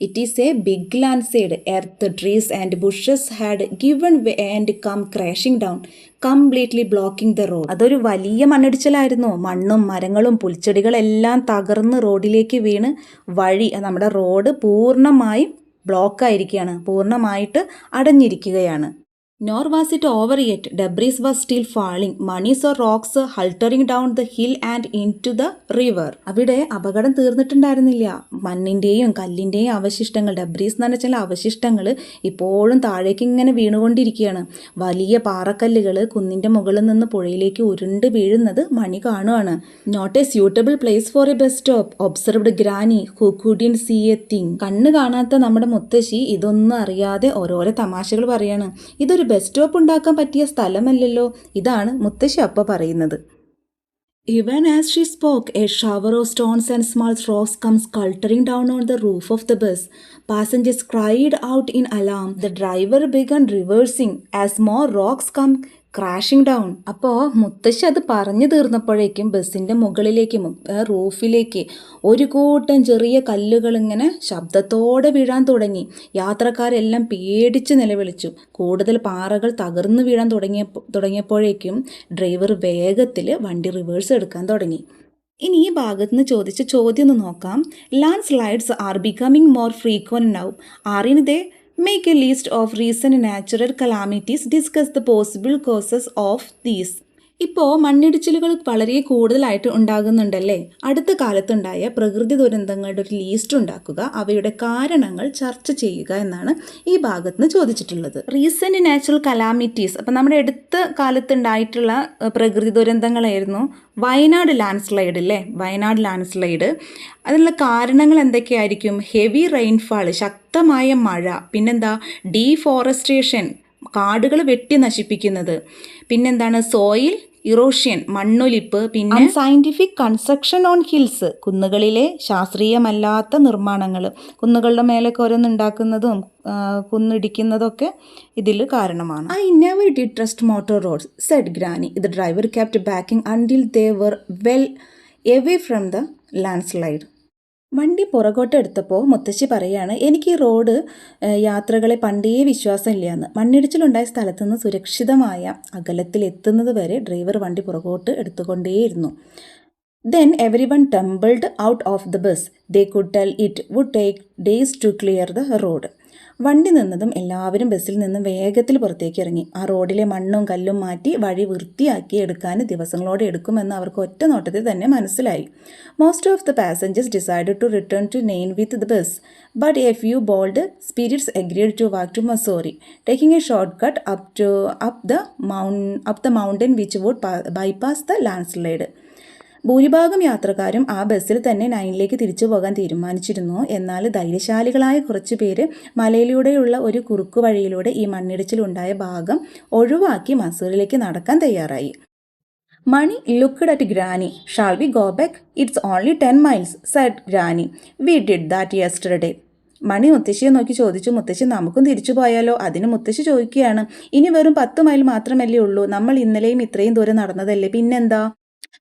It is a big landslide. Earth, trees and bushes had given way and come crashing down, completely blocking the road. അതൊരു വലിയ മണ്ണിടിച്ചിലായിരുന്നു. മണ്ണും മരങ്ങളും പുൽച്ചെടികളെല്ലാം തകർന്ന് റോഡിലേക്ക് വീണ് നമ്മുടെ റോഡ് പൂർണ്ണമായും ബ്ലോക്കായിരിക്കുകയാണ്, പൂർണ്ണമായിട്ട് അടഞ്ഞിരിക്കുകയാണ്. Nor was it over yet. Debris was still falling. Monies or rocks hultering down the hill and into the river. അവിടെ അപകടം തീർന്നിട്ടുണ്ടായിരുന്നില്ല. മണ്ണിൻ്റെയും കല്ലിൻ്റെയും അവശിഷ്ടങ്ങൾ, ഡെബ്രീസ് എന്ന് വെച്ചാൽ അവശിഷ്ടങ്ങൾ ഇപ്പോഴും താഴേക്ക് ഇങ്ങനെ വീണുകൊണ്ടിരിക്കുകയാണ്. വലിയ പാറക്കല്ലുകൾ കുന്നിൻ്റെ മുകളിൽ നിന്ന് പുഴയിലേക്ക് ഉരുണ്ട് വീഴുന്നത് മണി കാണുകയാണ്. Not a suitable place for a bus stop, observed Granny who couldn't see a thing. കണ്ണ് കാണാത്ത നമ്മുടെ മുത്തശ്ശി ഇതൊന്നും അറിയാതെ ഓരോരോ തമാശകൾ പറയാണ്. ഇതൊരു ബസ് സ്റ്റോപ്പ് ഉണ്ടാക്കാൻ പറ്റിയ സ്ഥലമല്ലല്ലോ. ഇതാണ് മുത്തശ്ശി അപ്പ പറയുന്നത്. Even as she spoke, a shower of stones and small rocks comes sculpturing down on the roof of the bus. Passengers cried out in alarm. The driver began reversing as more rocks come crashing down. അപ്പോൾ മുത്തശ്ശി അത് പറഞ്ഞു തീർന്നപ്പോഴേക്കും ബസ്സിൻ്റെ മുകളിലേക്ക് റൂഫിലേക്ക് ഒരു കൂട്ടം ചെറിയ കല്ലുകൾ ഇങ്ങനെ ശബ്ദത്തോടെ വീഴാൻ തുടങ്ങി. യാത്രക്കാരെല്ലാം പേടിച്ച് നിലവിളിച്ചു. കൂടുതൽ പാറകൾ തകർന്നു വീഴാൻ തുടങ്ങിയപ്പോഴേക്കും ഡ്രൈവർ വേഗത്തിൽ വണ്ടി റിവേഴ്സ് എടുക്കാൻ തുടങ്ങി. ഇനി ഈ ഭാഗത്ത് നിന്ന് ചോദിച്ച ചോദ്യം ഒന്ന് നോക്കാം. Land slides are becoming more frequent now. ആറിന് ദേ Make a list of recent natural calamities. Discuss the possible causes of these. ഇപ്പോൾ മണ്ണിടിച്ചിലുകൾ വളരെ കൂടുതലായിട്ട് ഉണ്ടാകുന്നുണ്ടല്ലേ. അടുത്ത കാലത്തുണ്ടായ പ്രകൃതി ദുരന്തങ്ങളുടെ ഒരു ലിസ്റ്റ് ഉണ്ടാക്കുക, അവയുടെ കാരണങ്ങൾ ചർച്ച ചെയ്യുക എന്നാണ് ഈ ഭാഗത്ത് നിന്ന് ചോദിച്ചിട്ടുള്ളത്. റീസെൻറ്റ് നാച്ചുറൽ കലാമിറ്റീസ്, അപ്പം നമ്മുടെ അടുത്ത കാലത്തുണ്ടായിട്ടുള്ള പ്രകൃതി ദുരന്തങ്ങളായിരുന്നു വയനാട് ലാൻഡ് സ്ലൈഡ് അല്ലേ. വയനാട് ലാൻഡ് സ്ലൈഡ്, അതിനുള്ള കാരണങ്ങൾ എന്തൊക്കെയായിരിക്കും? ഹെവി റെയിൻഫാൾ, ശക്തമായ മഴ, പിന്നെന്താ ഡീഫോറസ്ട്രേഷൻ, കാടുകൾ വെട്ടി നശിപ്പിക്കുന്നത്, പിന്നെന്താണ് സോയിൽ ഇറോഷ്യൻ, മണ്ണൊലിപ്പ്, പിന്നെ സയൻറ്റിഫിക് കൺസ്ട്രക്ഷൻ ഓൺ ഹിൽസ്, കുന്നുകളിലെ ശാസ്ത്രീയമല്ലാത്ത നിർമ്മാണങ്ങൾ, കുന്നുകളുടെ മേലൊക്കെ ഓരോന്നുണ്ടാക്കുന്നതും കുന്നിടിക്കുന്നതൊക്കെ ഇതിൽ കാരണമാണ്. I never did trust motor roads said Granny. The driver kept backing until they were well away from the land slide. വണ്ടി പുറകോട്ട് എടുത്തപ്പോൾ മുത്തശ്ശി പറയാണ്, എനിക്ക് ഈ റോഡ് യാത്രകളെ പണ്ടേ വിശ്വാസമില്ലയെന്ന്. മണ്ണിടിച്ചിലുണ്ടായ സ്ഥലത്തു നിന്ന് സുരക്ഷിതമായ അകലത്തിലെത്തുന്നത് വരെ ഡ്രൈവർ വണ്ടി പുറകോട്ട് എടുത്തുകൊണ്ടേയിരുന്നു. Then everyone tumbled out of the bus. They could tell it would take days to clear the road. വണ്ടി നിന്നതും എല്ലാവരും ബസ്സിൽ നിന്ന് വേഗത്തിൽ പുറത്തേക്ക് ഇറങ്ങി. ആ റോഡിലെ മണ്ണും കല്ലും മാറ്റി വഴി വൃത്തിയാക്കി എടുക്കാൻ ദിവസങ്ങളോടെ എടുക്കുമെന്ന് അവർക്ക് ഒറ്റ നോട്ടത്തിൽ തന്നെ മനസ്സിലായി. Most of the passengers decided to return to Nain with the bus, but a few bold spirits agreed to walk to Mussoorie, taking a shortcut up the mountain which would bypass the land slide. ഭൂരിഭാഗം യാത്രക്കാരും ആ ബസ്സിൽ തന്നെ നൈനിലേക്ക് തിരിച്ചു പോകാൻ തീരുമാനിച്ചിരുന്നു. എന്നാൽ ധൈര്യശാലികളായ കുറച്ചു പേര് മലയിലൂടെയുള്ള ഒരു കുറുക്കു വഴിയിലൂടെ ഈ മണ്ണിടിച്ചിലുണ്ടായ ഭാഗം ഒഴിവാക്കി മസൂറിലേക്ക് നടക്കാൻ തയ്യാറായി. Mani looked at granny. Shall we go back? It's only 10 miles, said granny. We did that yesterday. Mani മുത്തശ്ശിയെ നോക്കി ചോദിച്ചു, മുത്തശ്ശി നമുക്കും തിരിച്ചു പോയാലോ? അതിന് മുത്തശ്ശി ചോദിക്കുകയാണ്, ഇനി വെറും 10 മൈൽ മാത്രമല്ലേ ഉള്ളൂ, നമ്മൾ ഇന്നലെയും ഇത്രയും ദൂരം നടന്നതല്ലേ, പിന്നെന്താ?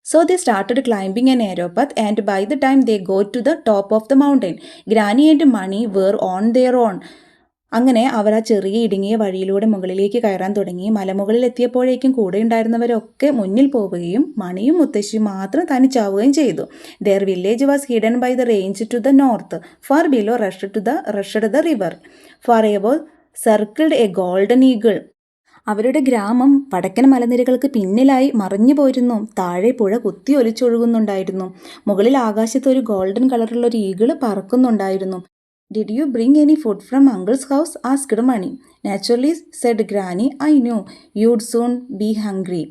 So they started climbing a narrow path, and by the time they got to the top of the mountain, Granny and Mani were on their own. അങ്ങനെ അവർ ആ ചെറിയ ഇടുങ്ങിയ വഴിയിലൂടെ മുകളിലേക്ക് കയറാൻ തുടങ്ങി. മലമുകളിൽ എത്തിയപ്പോഴേക്കും കൂടെ ഉണ്ടായിരുന്നവരൊക്കെ മുന്നിൽ പോവുകയും മണിയും മുത്തശ്ശിയും മാത്രം തനിച്ചാവുകയും ചെയ്തു. Their village was hidden by the range to the north. Far below rushed the river. Far above circled a golden eagle. അവരുടെ ഗ്രാമം വടക്കൻ മലനിരകൾക്ക് പിന്നിലായി മറിഞ്ഞു പോയിരുന്നു. താഴെ പുഴ കുത്തി ഒലിച്ചൊഴുകുന്നുണ്ടായിരുന്നു. മുകളിൽ ആകാശത്ത് ഒരു ഗോൾഡൻ കളറുള്ള ഒരു ഈഗിൾ പറക്കുന്നുണ്ടായിരുന്നു. Did you bring any food from uncle's house? Asked Mani. Naturally said granny, I knew you'd soon be hungry.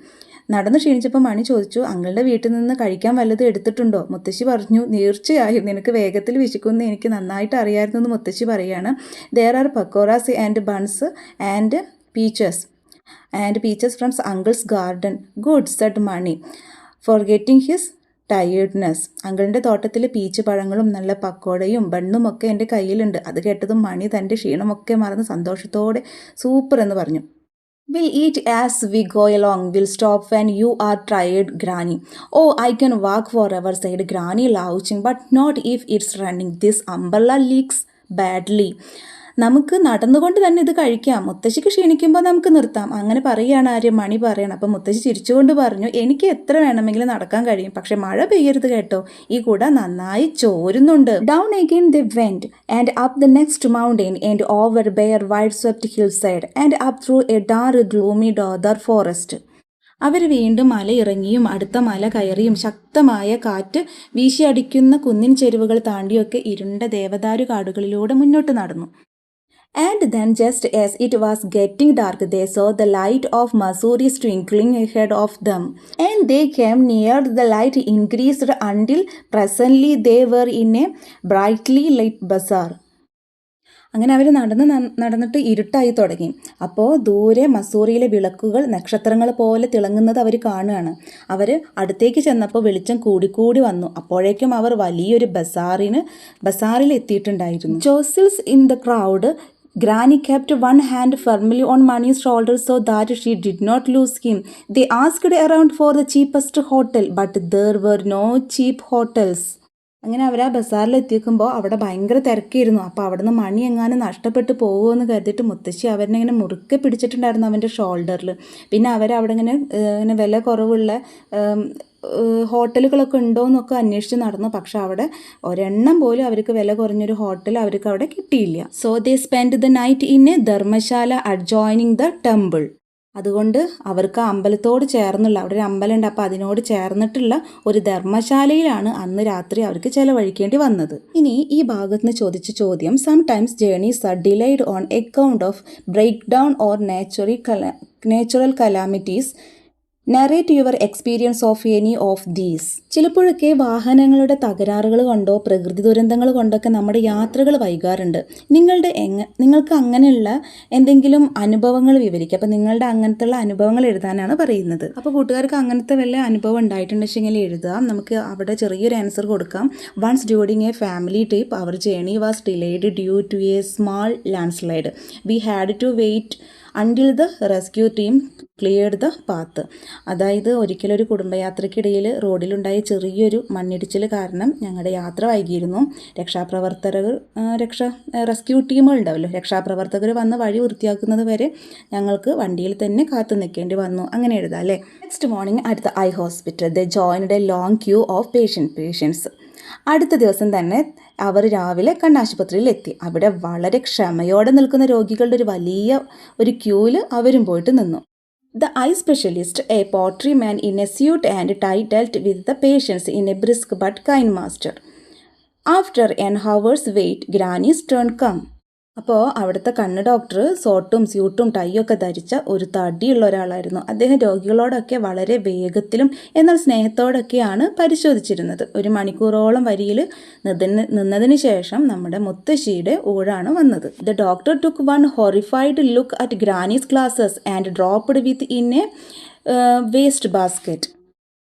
നടന്നു ക്ഷീണിച്ചപ്പോൾ മണി ചോദിച്ചു, അങ്ങളുടെ വീട്ടിൽ നിന്ന് കഴിക്കാൻ വല്ലതും എടുത്തിട്ടുണ്ടോ? മുത്തശ്ശി പറഞ്ഞു, തീർച്ചയായും, നിനക്ക് വേഗത്തിൽ വിശക്കുമെന്ന് എനിക്ക് നന്നായിട്ട് അറിയായിരുന്നു എന്ന് മുത്തശ്ശി പറയാണ്. There are pakoras and buns and peaches from uncle's garden. Good, said Mani, forgetting his tiredness. അങ്കിളിൻ്റെ തോട്ടത്തിൽ പീച്ച് പഴങ്ങളും നല്ല പക്കോടയും ബണ്ണും ഒക്കെ എൻ്റെ കയ്യിലുണ്ട്. അത് കേട്ടതും മണി തൻ്റെ ക്ഷീണമൊക്കെ മറന്ന് സന്തോഷത്തോടെ സൂപ്പർ എന്ന് പറഞ്ഞു. We'll eat as we go along. We'll stop when you are tired, Granny. Oh, I can walk forever, said Granny, louching, but not if it's running. This umbrella leaks badly. നമുക്ക് നടന്നുകൊണ്ട് തന്നെ ഇത് കഴിക്കാം, മുത്തശ്ശിക്ക് ക്ഷീണിക്കുമ്പോൾ നമുക്ക് നിർത്താം. അങ്ങനെ പറയുകയാണ് ആര്? മണി പറയണം. അപ്പം മുത്തശ്ശി ചിരിച്ചുകൊണ്ട് പറഞ്ഞു, എനിക്ക് എത്ര വേണമെങ്കിലും നടക്കാൻ കഴിയും, പക്ഷെ മഴ പെയ്യരുത് കേട്ടോ, ഈ കുട നന്നായി ചോരുന്നുണ്ട്. Down again they went, and up the next mountain, and over bare wide-swept hillside, and up through a dark gloomy other forest. അവർ വീണ്ടും മല ഇറങ്ങിയും അടുത്ത മല കയറിയും ശക്തമായ കാറ്റ് വീശിയടിക്കുന്ന കുന്നിൻ ചെരുവുകൾ താണ്ടിയൊക്കെ ഇരുണ്ട ദേവദാരു കാടുകളിലൂടെ മുന്നോട്ട് നടന്നു. And then, just as it was getting dark, they saw the light of Missouri twinkling ahead of them. And they came near. The light increased until presently they were in a brightly lit bazaar. അങ്ങനെ അവർ നടന്നിട്ട് ഇരുട്ടായി തുടങ്ങി. അപ്പോൾ ദൂരെ മസൂറിയിലെ വിളക്കുകൾ നക്ഷത്രങ്ങൾ പോലെ തിളങ്ങുന്നത് അവർ കാണുകയാണ്. അവർ അടുത്തേക്ക് ചെന്നപ്പോൾ വെളിച്ചം കൂടിക്കൂടി വന്നു. അപ്പോഴേക്കും അവർ വലിയൊരു ബസാറിൽ എത്തിയിട്ടുണ്ടായിരുന്നു. Jostled in the crowd, Granny kept one hand firmly on Mani's shoulder so that she did not lose him. They asked around for the cheapest hotel, but there were no cheap hotels. അങ്ങനെ അവർ ആ ബസാറിൽ എത്തിക്കുമ്പോൾ അവിടെ ഭയങ്കര തിരക്കായിരുന്നു. അപ്പോൾ അവിടെ നിന്ന് മണി എങ്ങാനും നഷ്ടപ്പെട്ടു പോകുമെന്ന് കരുതിയിട്ട് മുത്തശ്ശി അവരെ ഇങ്ങനെ മുറുക്കെ പിടിച്ചിട്ടുണ്ടായിരുന്നു അവൻ്റെ ഷോൾഡറിൽ. പിന്നെ അവരവിടെ ഇങ്ങനെ വില കുറവുള്ള ഹോട്ടലുകളൊക്കെ ഉണ്ടോ എന്നൊക്കെ അന്വേഷിച്ച് നടന്നു. പക്ഷെ അവിടെ ഒരെണ്ണം പോലും അവർക്ക് വില കുറഞ്ഞൊരു ഹോട്ടൽ അവർക്ക് അവിടെ കിട്ടിയില്ല. So they spend the night in A Dharamshala adjoining the temple. അതുകൊണ്ട് അവർക്ക് അമ്പലത്തോട് ചേർന്നുള്ള, അവിടെ ഒരു അമ്പലമുണ്ട്, അപ്പോൾ അതിനോട് ചേർന്നിട്ടുള്ള ഒരു ധർമ്മശാലയിലാണ് അന്ന് രാത്രി അവർക്ക് ചെലവഴിക്കേണ്ടി വന്നത്. ഇനി ഈ ഭാഗത്ത് നിന്ന് ചോദിച്ച ചോദ്യം, sometimes journeys are delayed on account of break down or natural calamities. Narrate your experience of any of these. ചിലപ്പോഴൊക്കെ വാഹനങ്ങളുടെ തകരാറുകൾ കൊണ്ടോ പ്രകൃതി ദുരന്തങ്ങൾ കൊണ്ടൊക്കെ നമ്മുടെ യാത്രകൾ വൈകാറുണ്ട്. നിങ്ങൾക്ക് അങ്ങനെയുള്ള എന്തെങ്കിലും അനുഭവങ്ങൾ വിവരിക്കുക. അപ്പോൾ നിങ്ങളുടെ അങ്ങനത്തെ അനുഭവങ്ങൾ എഴുതാനാണ് പറയുന്നത്. അപ്പോൾ കൂട്ടുകാർക്ക് അങ്ങനത്തെ വല്ല അനുഭവം ഉണ്ടായിട്ടുണ്ടെങ്കിൽ എഴുതാം. നമുക്ക് അവിടെ ചെറിയൊരു ആൻസർ കൊടുക്കാം. Once during a family trip our journey was delayed due to a small landslide. We had to wait until the rescue team cleared the path. അതായത് ഒരിക്കലൊരു കുടുംബയാത്രയ്ക്കിടയിൽ റോഡിലുണ്ടായ ചെറിയൊരു മണ്ണിടിച്ചിൽ കാരണം ഞങ്ങളുടെ യാത്ര വൈകിയിരുന്നു. റെസ്ക്യൂ ടീമുകൾ ഉണ്ടാവല്ലോ, രക്ഷാപ്രവർത്തകർ വന്ന് വഴി വൃത്തിയാക്കുന്നത് വരെ ഞങ്ങൾക്ക് വണ്ടിയിൽ തന്നെ കാത്തു നിൽക്കേണ്ടി വന്നു. അങ്ങനെ എഴുതാം അല്ലേ. Next morning at the eye hospital they joined a long queue of patients. അടുത്ത ദിവസം തന്നെ അവർ രാവിലെ കണ്ണാശുപത്രിയിൽ എത്തി. അവിടെ വളരെ ക്ഷമയോടെ നിൽക്കുന്ന രോഗികളുടെ ഒരു ക്യൂവിൽ അവരും പോയിട്ട് നിന്നു. The eye specialist, a pottery man in a suit and tie, dealt with the patients in a brisk but kind manner. After an hour's wait, Granny's turn came. അപ്പോൾ അവിടുത്തെ കണ്ണ് ഡോക്ടർ സ്യൂട്ടും ടൈയൊക്കെ ധരിച്ച ഒരു തടിയുള്ള ഒരാളായിരുന്നു. അദ്ദേഹം രോഗികളോടൊക്കെ വളരെ വേഗത്തിലും എന്നാൽ സ്നേഹത്തോടൊക്കെയാണ് പരിശോധിച്ചിരുന്നത്. ഒരു മണിക്കൂറോളം വരിയിൽ നിന്നതിന് ശേഷം നമ്മുടെ മുത്തശ്ശിയുടെ ഊഴാണ് വന്നത്. The doctor took one horrified look at granny's glasses and dropped with in A waste basket.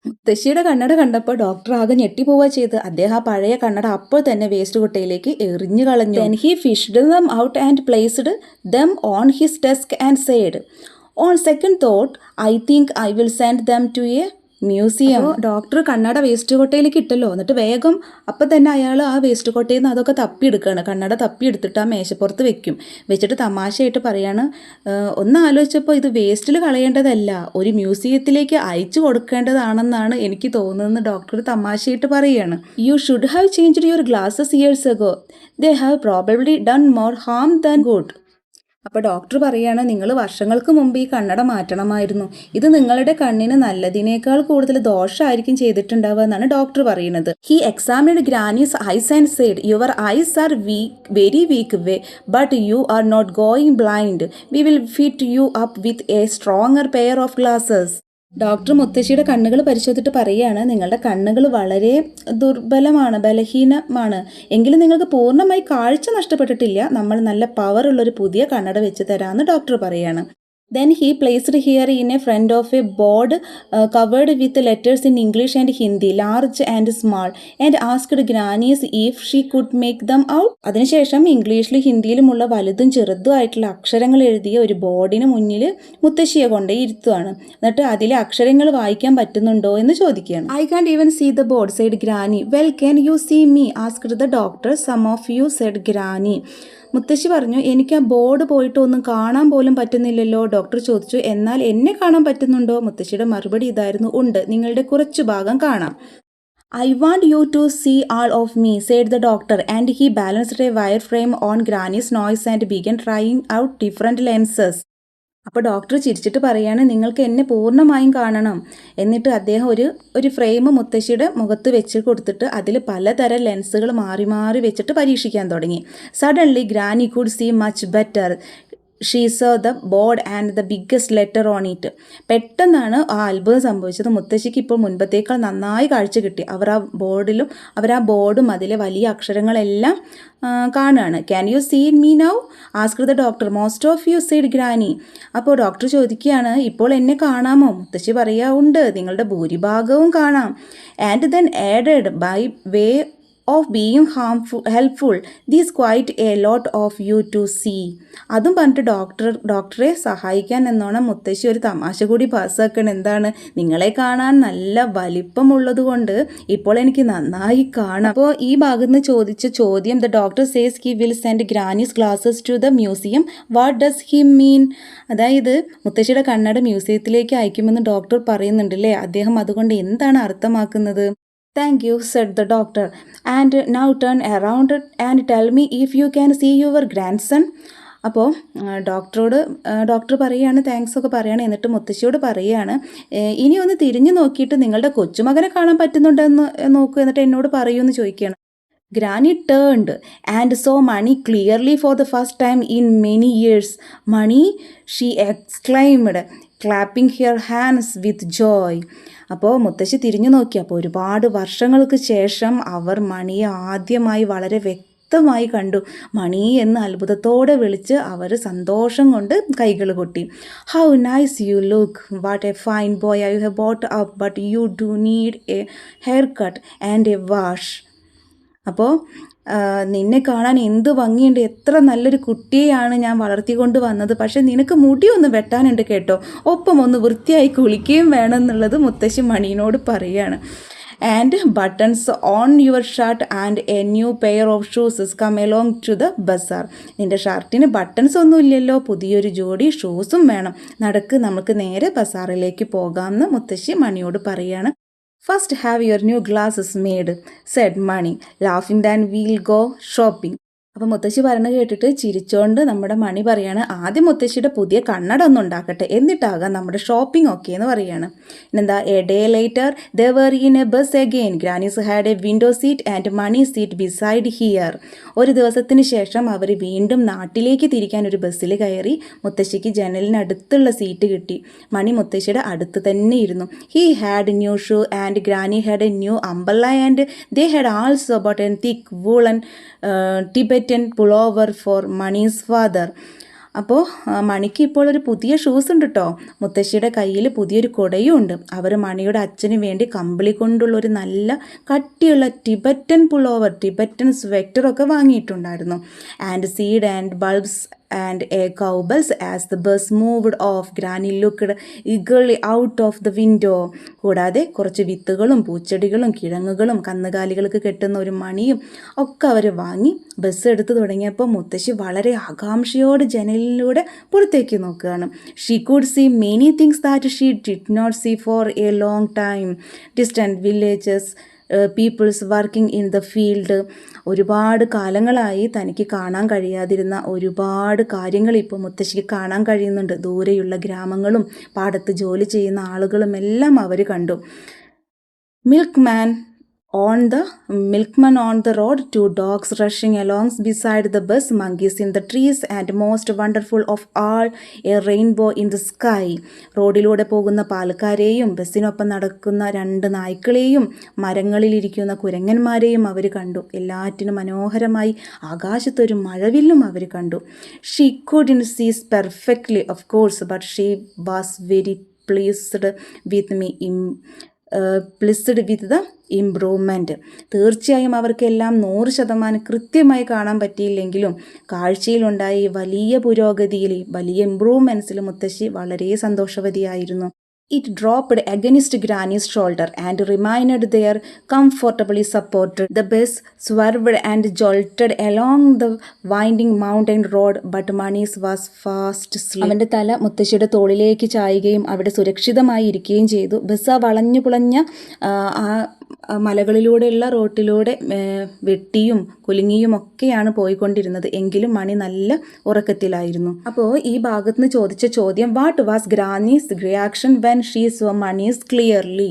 മുത്തശ്ശിയുടെ കണ്ണട കണ്ടപ്പോൾ ഡോക്ടർ ആകെ ഞെട്ടിപ്പോവുക ചെയ്ത്. അദ്ദേഹം ആ പഴയ കണ്ണട അപ്പോൾ തന്നെ വേസ്റ്റ് കുട്ടയിലേക്ക് എറിഞ്ഞു കളഞ്ഞു. Then he fished them out and placed them on his desk and said, "On second thought, I think I will send them to a museum." Doctor കണ്ണട വേസ്റ്റ് കൊട്ടയിലേക്ക് ഇട്ടല്ലോ. എന്നിട്ട് വേഗം അപ്പം തന്നെ അയാൾ ആ വേസ്റ്റ് കൊട്ടയിൽ നിന്ന് അതൊക്കെ തപ്പിയെടുക്കുകയാണ്. കണ്ണട തപ്പിയെടുത്തിട്ട് ആ മേശപ്പുറത്ത് വെച്ചിട്ട് തമാശയായിട്ട് പറയാണ്, ഒന്ന് ആലോചിച്ചപ്പോൾ ഇത് വേസ്റ്റിൽ കളയേണ്ടതല്ല, ഒരു മ്യൂസിയത്തിലേക്ക് അയച്ചു കൊടുക്കേണ്ടതാണെന്നാണ് എനിക്ക് തോന്നുന്നതെന്ന് ഡോക്ടർ തമാശയായിട്ട് പറയുകയാണ്. "You should have changed your glasses years ago. They have probably done more Ham than good." അപ്പോൾ ഡോക്ടർ പറയുകയാണ്, നിങ്ങൾ വർഷങ്ങൾക്ക് മുമ്പ് ഈ കണ്ണട മാറ്റണമായിരുന്നു, ഇത് നിങ്ങളുടെ കണ്ണിന് നല്ലതിനേക്കാൾ കൂടുതൽ ദോഷമായിരിക്കും ചെയ്തിട്ടുണ്ടാവുക എന്നാണ് ഡോക്ടർ പറയുന്നത്. He examined Granny's eyes and said, "your eyes are very weak way, but you are not going blind. We will fit you up with a stronger pair of glasses." Doctor മുത്തശ്ശിയുടെ കണ്ണുകൾ പരിശോധിച്ചിട്ട് പറയുകയാണ്, നിങ്ങളുടെ കണ്ണുകൾ വളരെ ബലഹീനമാണ്, എങ്കിലും നിങ്ങൾക്ക് പൂർണ്ണമായി കാഴ്ച നഷ്ടപ്പെട്ടിട്ടില്ല, നമ്മൾ നല്ല പവറുള്ളൊരു പുതിയ കണ്ണട വെച്ച് തരാമെന്ന് ഡോക്ടർ പറയുകയാണ്. Then he placed her in a front of a board covered with letters in English and Hindi, large and small, and asked Grannies if she could make them out. അതിനുശേഷം ഇംഗ്ലീഷിലും ഹിന്ദിയിലുമുള്ള വലുതും ചെറുതും ആയിട്ടുള്ള അക്ഷരങ്ങൾ എഴുതിയ ഒരു ബോർഡിന് മുന്നിൽ മുത്തശ്ശിയെ കൊണ്ട് ഇരുത്തുകയാണ്. എന്നിട്ട് അതിലെ അക്ഷരങ്ങൾ വായിക്കാൻ പറ്റുന്നുണ്ടോ എന്ന് ചോദിക്കുകയാണ്. I can't even see the board, said Granny. Well, can you see me? asked the doctor. Some of you, said Granny. മുത്തശ്ശി പറഞ്ഞു, എനിക്ക് ആ ബോർഡ് പോയിട്ട് ഒന്നും കാണാൻ പോലും പറ്റുന്നില്ലല്ലോ. ഡോക്ടർ ചോദിച്ചു, എന്നാൽ എന്നെ കാണാൻ പറ്റുന്നുണ്ടോ? മുത്തശ്ശിയുടെ മറുപടി ഇതായിരുന്നു, ഉണ്ട്, നിങ്ങളുടെ കുറച്ചു ഭാഗം കാണാം. I want you to see all of me, said the doctor, and he balanced a wire frame on Granny's nose and began trying out different lenses. അപ്പോൾ ഡോക്ടർ ചിരിച്ചിട്ട് പറയാണ്, നിങ്ങൾക്ക് എന്നെ പൂർണ്ണമായും കാണണം. എന്നിട്ട് അദ്ദേഹം ഒരു ഫ്രെയിം മുത്തശ്ശിയുടെ മുഖത്ത് വെച്ച് കൊടുത്തിട്ട് അതിൽ പലതരം ലെൻസുകൾ മാറി മാറി വെച്ചിട്ട് പരീക്ഷിക്കാൻ തുടങ്ങി. Suddenly Granny could see much better. She saw the board and the biggest letter on it. പെട്ടെന്നാണ് ആ അത്ഭുതം സംഭവിച്ചത്. മുത്തശ്ശിക്ക് ഇപ്പോൾ മുൻപത്തേക്കാൾ നന്നായി കാഴ്ച കിട്ടി. അവർ ആ ബോർഡും അതിലെ വലിയ അക്ഷരങ്ങളെല്ലാം കാണുകയാണ്. Can you see me now? Asked the doctor. Most of you, said Granny. അപ്പോൾ ഡോക്ടർ ചോദിക്കുകയാണ്, ഇപ്പോൾ എന്നെ കാണാമോ? മുത്തശ്ശി പറയുക, ഉണ്ട്, നിങ്ങളുടെ ഭൂരിഭാഗവും കാണാം. And then added, by way of being helpful, there's quite a lot of you to see. അതും പറഞ്ഞിട്ട് ഡോക്ടറെ സഹായിക്കാൻ എന്നോണം മുത്തശ്ശി ഒരു തമാശ കൂടി പാസ്സാക്കണം. എന്താണ്? നിങ്ങളെ കാണാൻ നല്ല വലിപ്പമുള്ളത് കൊണ്ട് ഇപ്പോൾ എനിക്ക് നന്നായി കാണാം. അപ്പോൾ ഈ ഭാഗത്ത് നിന്ന് ചോദിച്ച ചോദ്യം, the doctor says he will send granny's glasses to the museum. What does he mean? അതായത് മുത്തശ്ശിയുടെ കണ്ണട മ്യൂസിയത്തിലേക്ക് അയക്കുമെന്ന് ഡോക്ടർ പറയുന്നുണ്ട് അല്ലേ? അദ്ദേഹം അതുകൊണ്ട് എന്താണ് അർത്ഥമാക്കുന്നത്? Thank you, said the doctor. And now turn around and tell me if you can see your grandson. അപ്പോൾ ഡോക്ടർ പറയുകയാണ്, താങ്ക്സ് ഒക്കെ പറയുകയാണ്. എന്നിട്ട് മുത്തശ്ശിയോട് പറയുകയാണ്, ഇനി ഒന്ന് തിരിഞ്ഞു നോക്കിയിട്ട് നിങ്ങളുടെ കൊച്ചുമകനെ കാണാൻ പറ്റുന്നുണ്ടെന്ന് നോക്കൂ, എന്നിട്ട് എന്നോട് പറയൂ എന്ന് ചോദിക്കുകയാണ്. Granny turned and saw Mani clearly for the first time in many years. Mani, she exclaimed, clapping her hands with joy. അപ്പോൾ മുത്തശ്ശി തിരിഞ്ഞു നോക്കി. അപ്പോൾ ഒരുപാട് വർഷങ്ങൾക്ക് ശേഷം അവർ മണിയെ ആദ്യമായി വളരെ വ്യക്തമായി കണ്ടു. മണി എന്ന് അത്ഭുതത്തോടെ വിളിച്ച് അവർ സന്തോഷം കൊണ്ട് കൈകൾ കൊട്ടി. How nice you look, what A fine boy I have bought up, but you do need A hair cut and A wash. അപ്പോൾ നിന്നെ കാണാൻ എന്ത് ഭംഗിയുണ്ട്, എത്ര നല്ലൊരു കുട്ടിയെയാണ് ഞാൻ വളർത്തിക്കൊണ്ട് വന്നത്, പക്ഷെ നിനക്ക് മുടി ഒന്ന് വെട്ടാനുണ്ട് കേട്ടോ, ഒപ്പം ഒന്ന് വൃത്തിയായി കുളിക്കുകയും വേണം എന്നുള്ളത് മുത്തശ്ശി മണിയോട് പറയുകയാണ്. And buttons on your shirt and a new pair of shoes come along to the bazaar. നിൻ്റെ ഷർട്ടിന് ബട്ടൺസ് ഒന്നും ഇല്ലല്ലോ, പുതിയൊരു ജോഡി ഷൂസും വേണം, നടക്ക്, നമുക്ക് നേരെ ബസാറിലേക്ക് പോകാമെന്ന് മുത്തശ്ശി മണിയോട് പറയുകയാണ്. First have your new glasses made, said Mani, laughing, then we'll go shopping. അപ്പോൾ മുത്തശ്ശി പറയുന്നത് കേട്ടിട്ട് ചിരിച്ചോണ്ട് നമ്മുടെ മണി പറയാണ്, ആദ്യം മുത്തശ്ശിയുടെ പുതിയ കണ്ണട ഒന്നും ഉണ്ടാക്കട്ടെ, എന്നിട്ടാകാം നമ്മുടെ ഷോപ്പിംഗ് ഒക്കെ എന്ന് പറയുകയാണ്. പിന്നെന്താ, a day later they were in a bus again. Granny's had a window seat and Money sat beside her. ഒരു ദിവസത്തിന് ശേഷം അവർ വീണ്ടും നാട്ടിലേക്ക് തിരിക്കാൻ ഒരു ബസ്സിൽ കയറി. മുത്തശ്ശിക്ക് ജനലിനടുത്തുള്ള സീറ്റ് കിട്ടി. മണി മുത്തശ്ശിയുടെ അടുത്ത് തന്നെ ഇരുന്നു. He had new shoe and granny had a new umbrella and they had also bought a thick woollen Tibetan pullover for Mani's father. അപ്പോൾ മണിക്ക് ഇപ്പോൾ ഒരു പുതിയ ഷൂസ് ഉണ്ട് കേട്ടോ. മുത്തശ്ശിയുടെ കയ്യിൽ പുതിയൊരു കുടയും ഉണ്ട്. അവർ മണിയുടെ അച്ഛന് വേണ്ടി കമ്പിളി കൊണ്ടുള്ള ഒരു നല്ല കട്ടിയുള്ള ടിബറ്റൻ പുളോവർ, ടിബറ്റൻ സ്വെറ്ററൊക്കെ വാങ്ങിയിട്ടുണ്ടായിരുന്നു. And seed and bulbs and a cowbells as the bus moved off. Granny looked eagerly out of the window. കൂടാതെ കുറച്ച് വിത്തുകളും പൂച്ചെടികളും കിഴങ്ങുകളും കന്നുകാലികൾക്ക് കെട്ടുന്ന ഒരു മണിയും ഒക്കെ അവർ വാങ്ങി. ബസ് എടുത്തു തുടങ്ങിയപ്പോൾ മുത്തശ്ശി വളരെ ആകാംക്ഷയോടെ ജനലിലൂടെ പുറത്തേക്ക് നോക്കുകയാണ്. She could see many things that she did not see for a long time. Distant villages, peoples working in the field. ഒരുപാട് കാലങ്ങളായി തനിക്ക് കാണാൻ കഴിയാതിരുന്ന ഒരുപാട് കാര്യങ്ങൾ ഇപ്പോൾ മുത്തശ്ശിക്ക് കാണാൻ കഴിയുന്നുണ്ട്. ദൂരെയുള്ള ഗ്രാമങ്ങളും പാടത്ത് ജോലി ചെയ്യുന്ന ആളുകളും എല്ലാം അവർ കണ്ടു. Milk man On the milkman on the road, two dogs rushing along beside the bus, monkeys in the trees, and most wonderful of all, a rainbow in the sky. റോഡിലൂടെ പോകുന്ന പാൽക്കാരെയും ബസ്സിനൊപ്പം നടക്കുന്ന രണ്ട് നായ്ക്കളെയും മരങ്ങളിലിരിക്കുന്ന കുരങ്ങന്മാരെയും അവർ കണ്ടു. എല്ലാറ്റിനും മനോഹരമായി ആകാശത്തൊരു മഴവില്ലും അവർ കണ്ടു. She couldn't see perfectly, of course, but she was very pleased with me. Pleased with the improvement. തീർച്ചയായും അവർക്കെല്ലാം 100% കൃത്യമായി കാണാൻ പറ്റിയില്ലെങ്കിലും കാഴ്ചയിലുണ്ടായ വലിയ പുരോഗതിയിൽ, വലിയ ഇംപ്രൂവ്മെൻറ്റ്സിൽ മുത്തശ്ശി വളരെ സന്തോഷവതിയായിരുന്നു. It dropped against Granny's shoulder and remained there comfortably supported. The bus swerved and jolted along the winding mountain road, but Manis was fast asleep. അവൻ്റെ തല മുത്തശ്ശിയുടെ തോളിലേക്ക് ചായുകയും അവിടെ സുരക്ഷിതമായി ഇരിക്കുകയും ചെയ്തു. ബസ് ആ വളഞ്ഞു പുളഞ്ഞ മലകളിലൂടെയുള്ള റോട്ടിലൂടെ വെട്ടിയും കുലുങ്ങിയും ഒക്കെയാണ് പോയിക്കൊണ്ടിരുന്നത്. എങ്കിലും മണി നല്ല ഉറക്കത്തിലായിരുന്നു. അപ്പോൾ ഈ ഭാഗത്ത് നിന്ന് ചോദിച്ച ചോദ്യം, what was granny's reaction when she so monies clearly?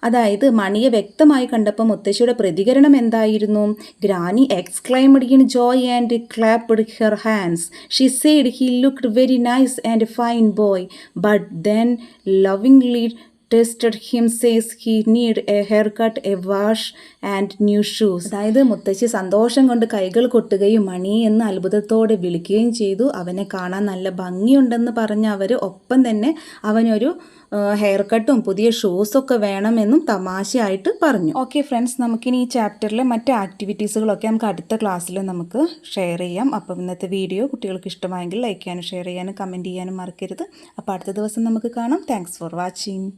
അതായത് മണിയെ വ്യക്തമായി കണ്ടപ്പോൾ മുത്തശ്ശിയുടെ പ്രതികരണം എന്തായിരുന്നു? Granny exclaimed in Joy and clapped her hands. She said he looked very nice and fine boy, but then lovingly tested him, says he need A hair cut, A wash and new shoes. അതായത് മുത്തശ്ശി സന്തോഷം കൊണ്ട് കൈകൾ കൊട്ടുകയും മണി എന്ന് അത്ഭുതത്തോടെ വിളിക്കുകയും ചെയ്തു. അവനെ കാണാൻ നല്ല ഭംഗിയുണ്ടെന്ന് പറഞ്ഞ അവർ ഒപ്പം തന്നെ അവനൊരു ഹെയർ കട്ടും പുതിയ ഷൂസൊക്കെ വേണമെന്നും തമാശയായിട്ട് പറഞ്ഞു. ഓക്കെ ഫ്രണ്ട്സ്, നമുക്കിനി ഈ ചാപ്റ്ററിലെ മറ്റ് ആക്ടിവിറ്റീസുകളൊക്കെ നമുക്ക് അടുത്ത ക്ലാസ്സിൽ നമുക്ക് ഷെയർ ചെയ്യാം. അപ്പം ഇന്നത്തെ വീഡിയോ കുട്ടികൾക്ക് ഇഷ്ടമായെങ്കിൽ ലൈക്ക് ചെയ്യാനും ഷെയർ ചെയ്യാനും കമൻറ്റ് ചെയ്യാനും മറക്കരുത്. അപ്പോൾ അടുത്ത ദിവസം നമുക്ക് കാണാം. Thanks for watching.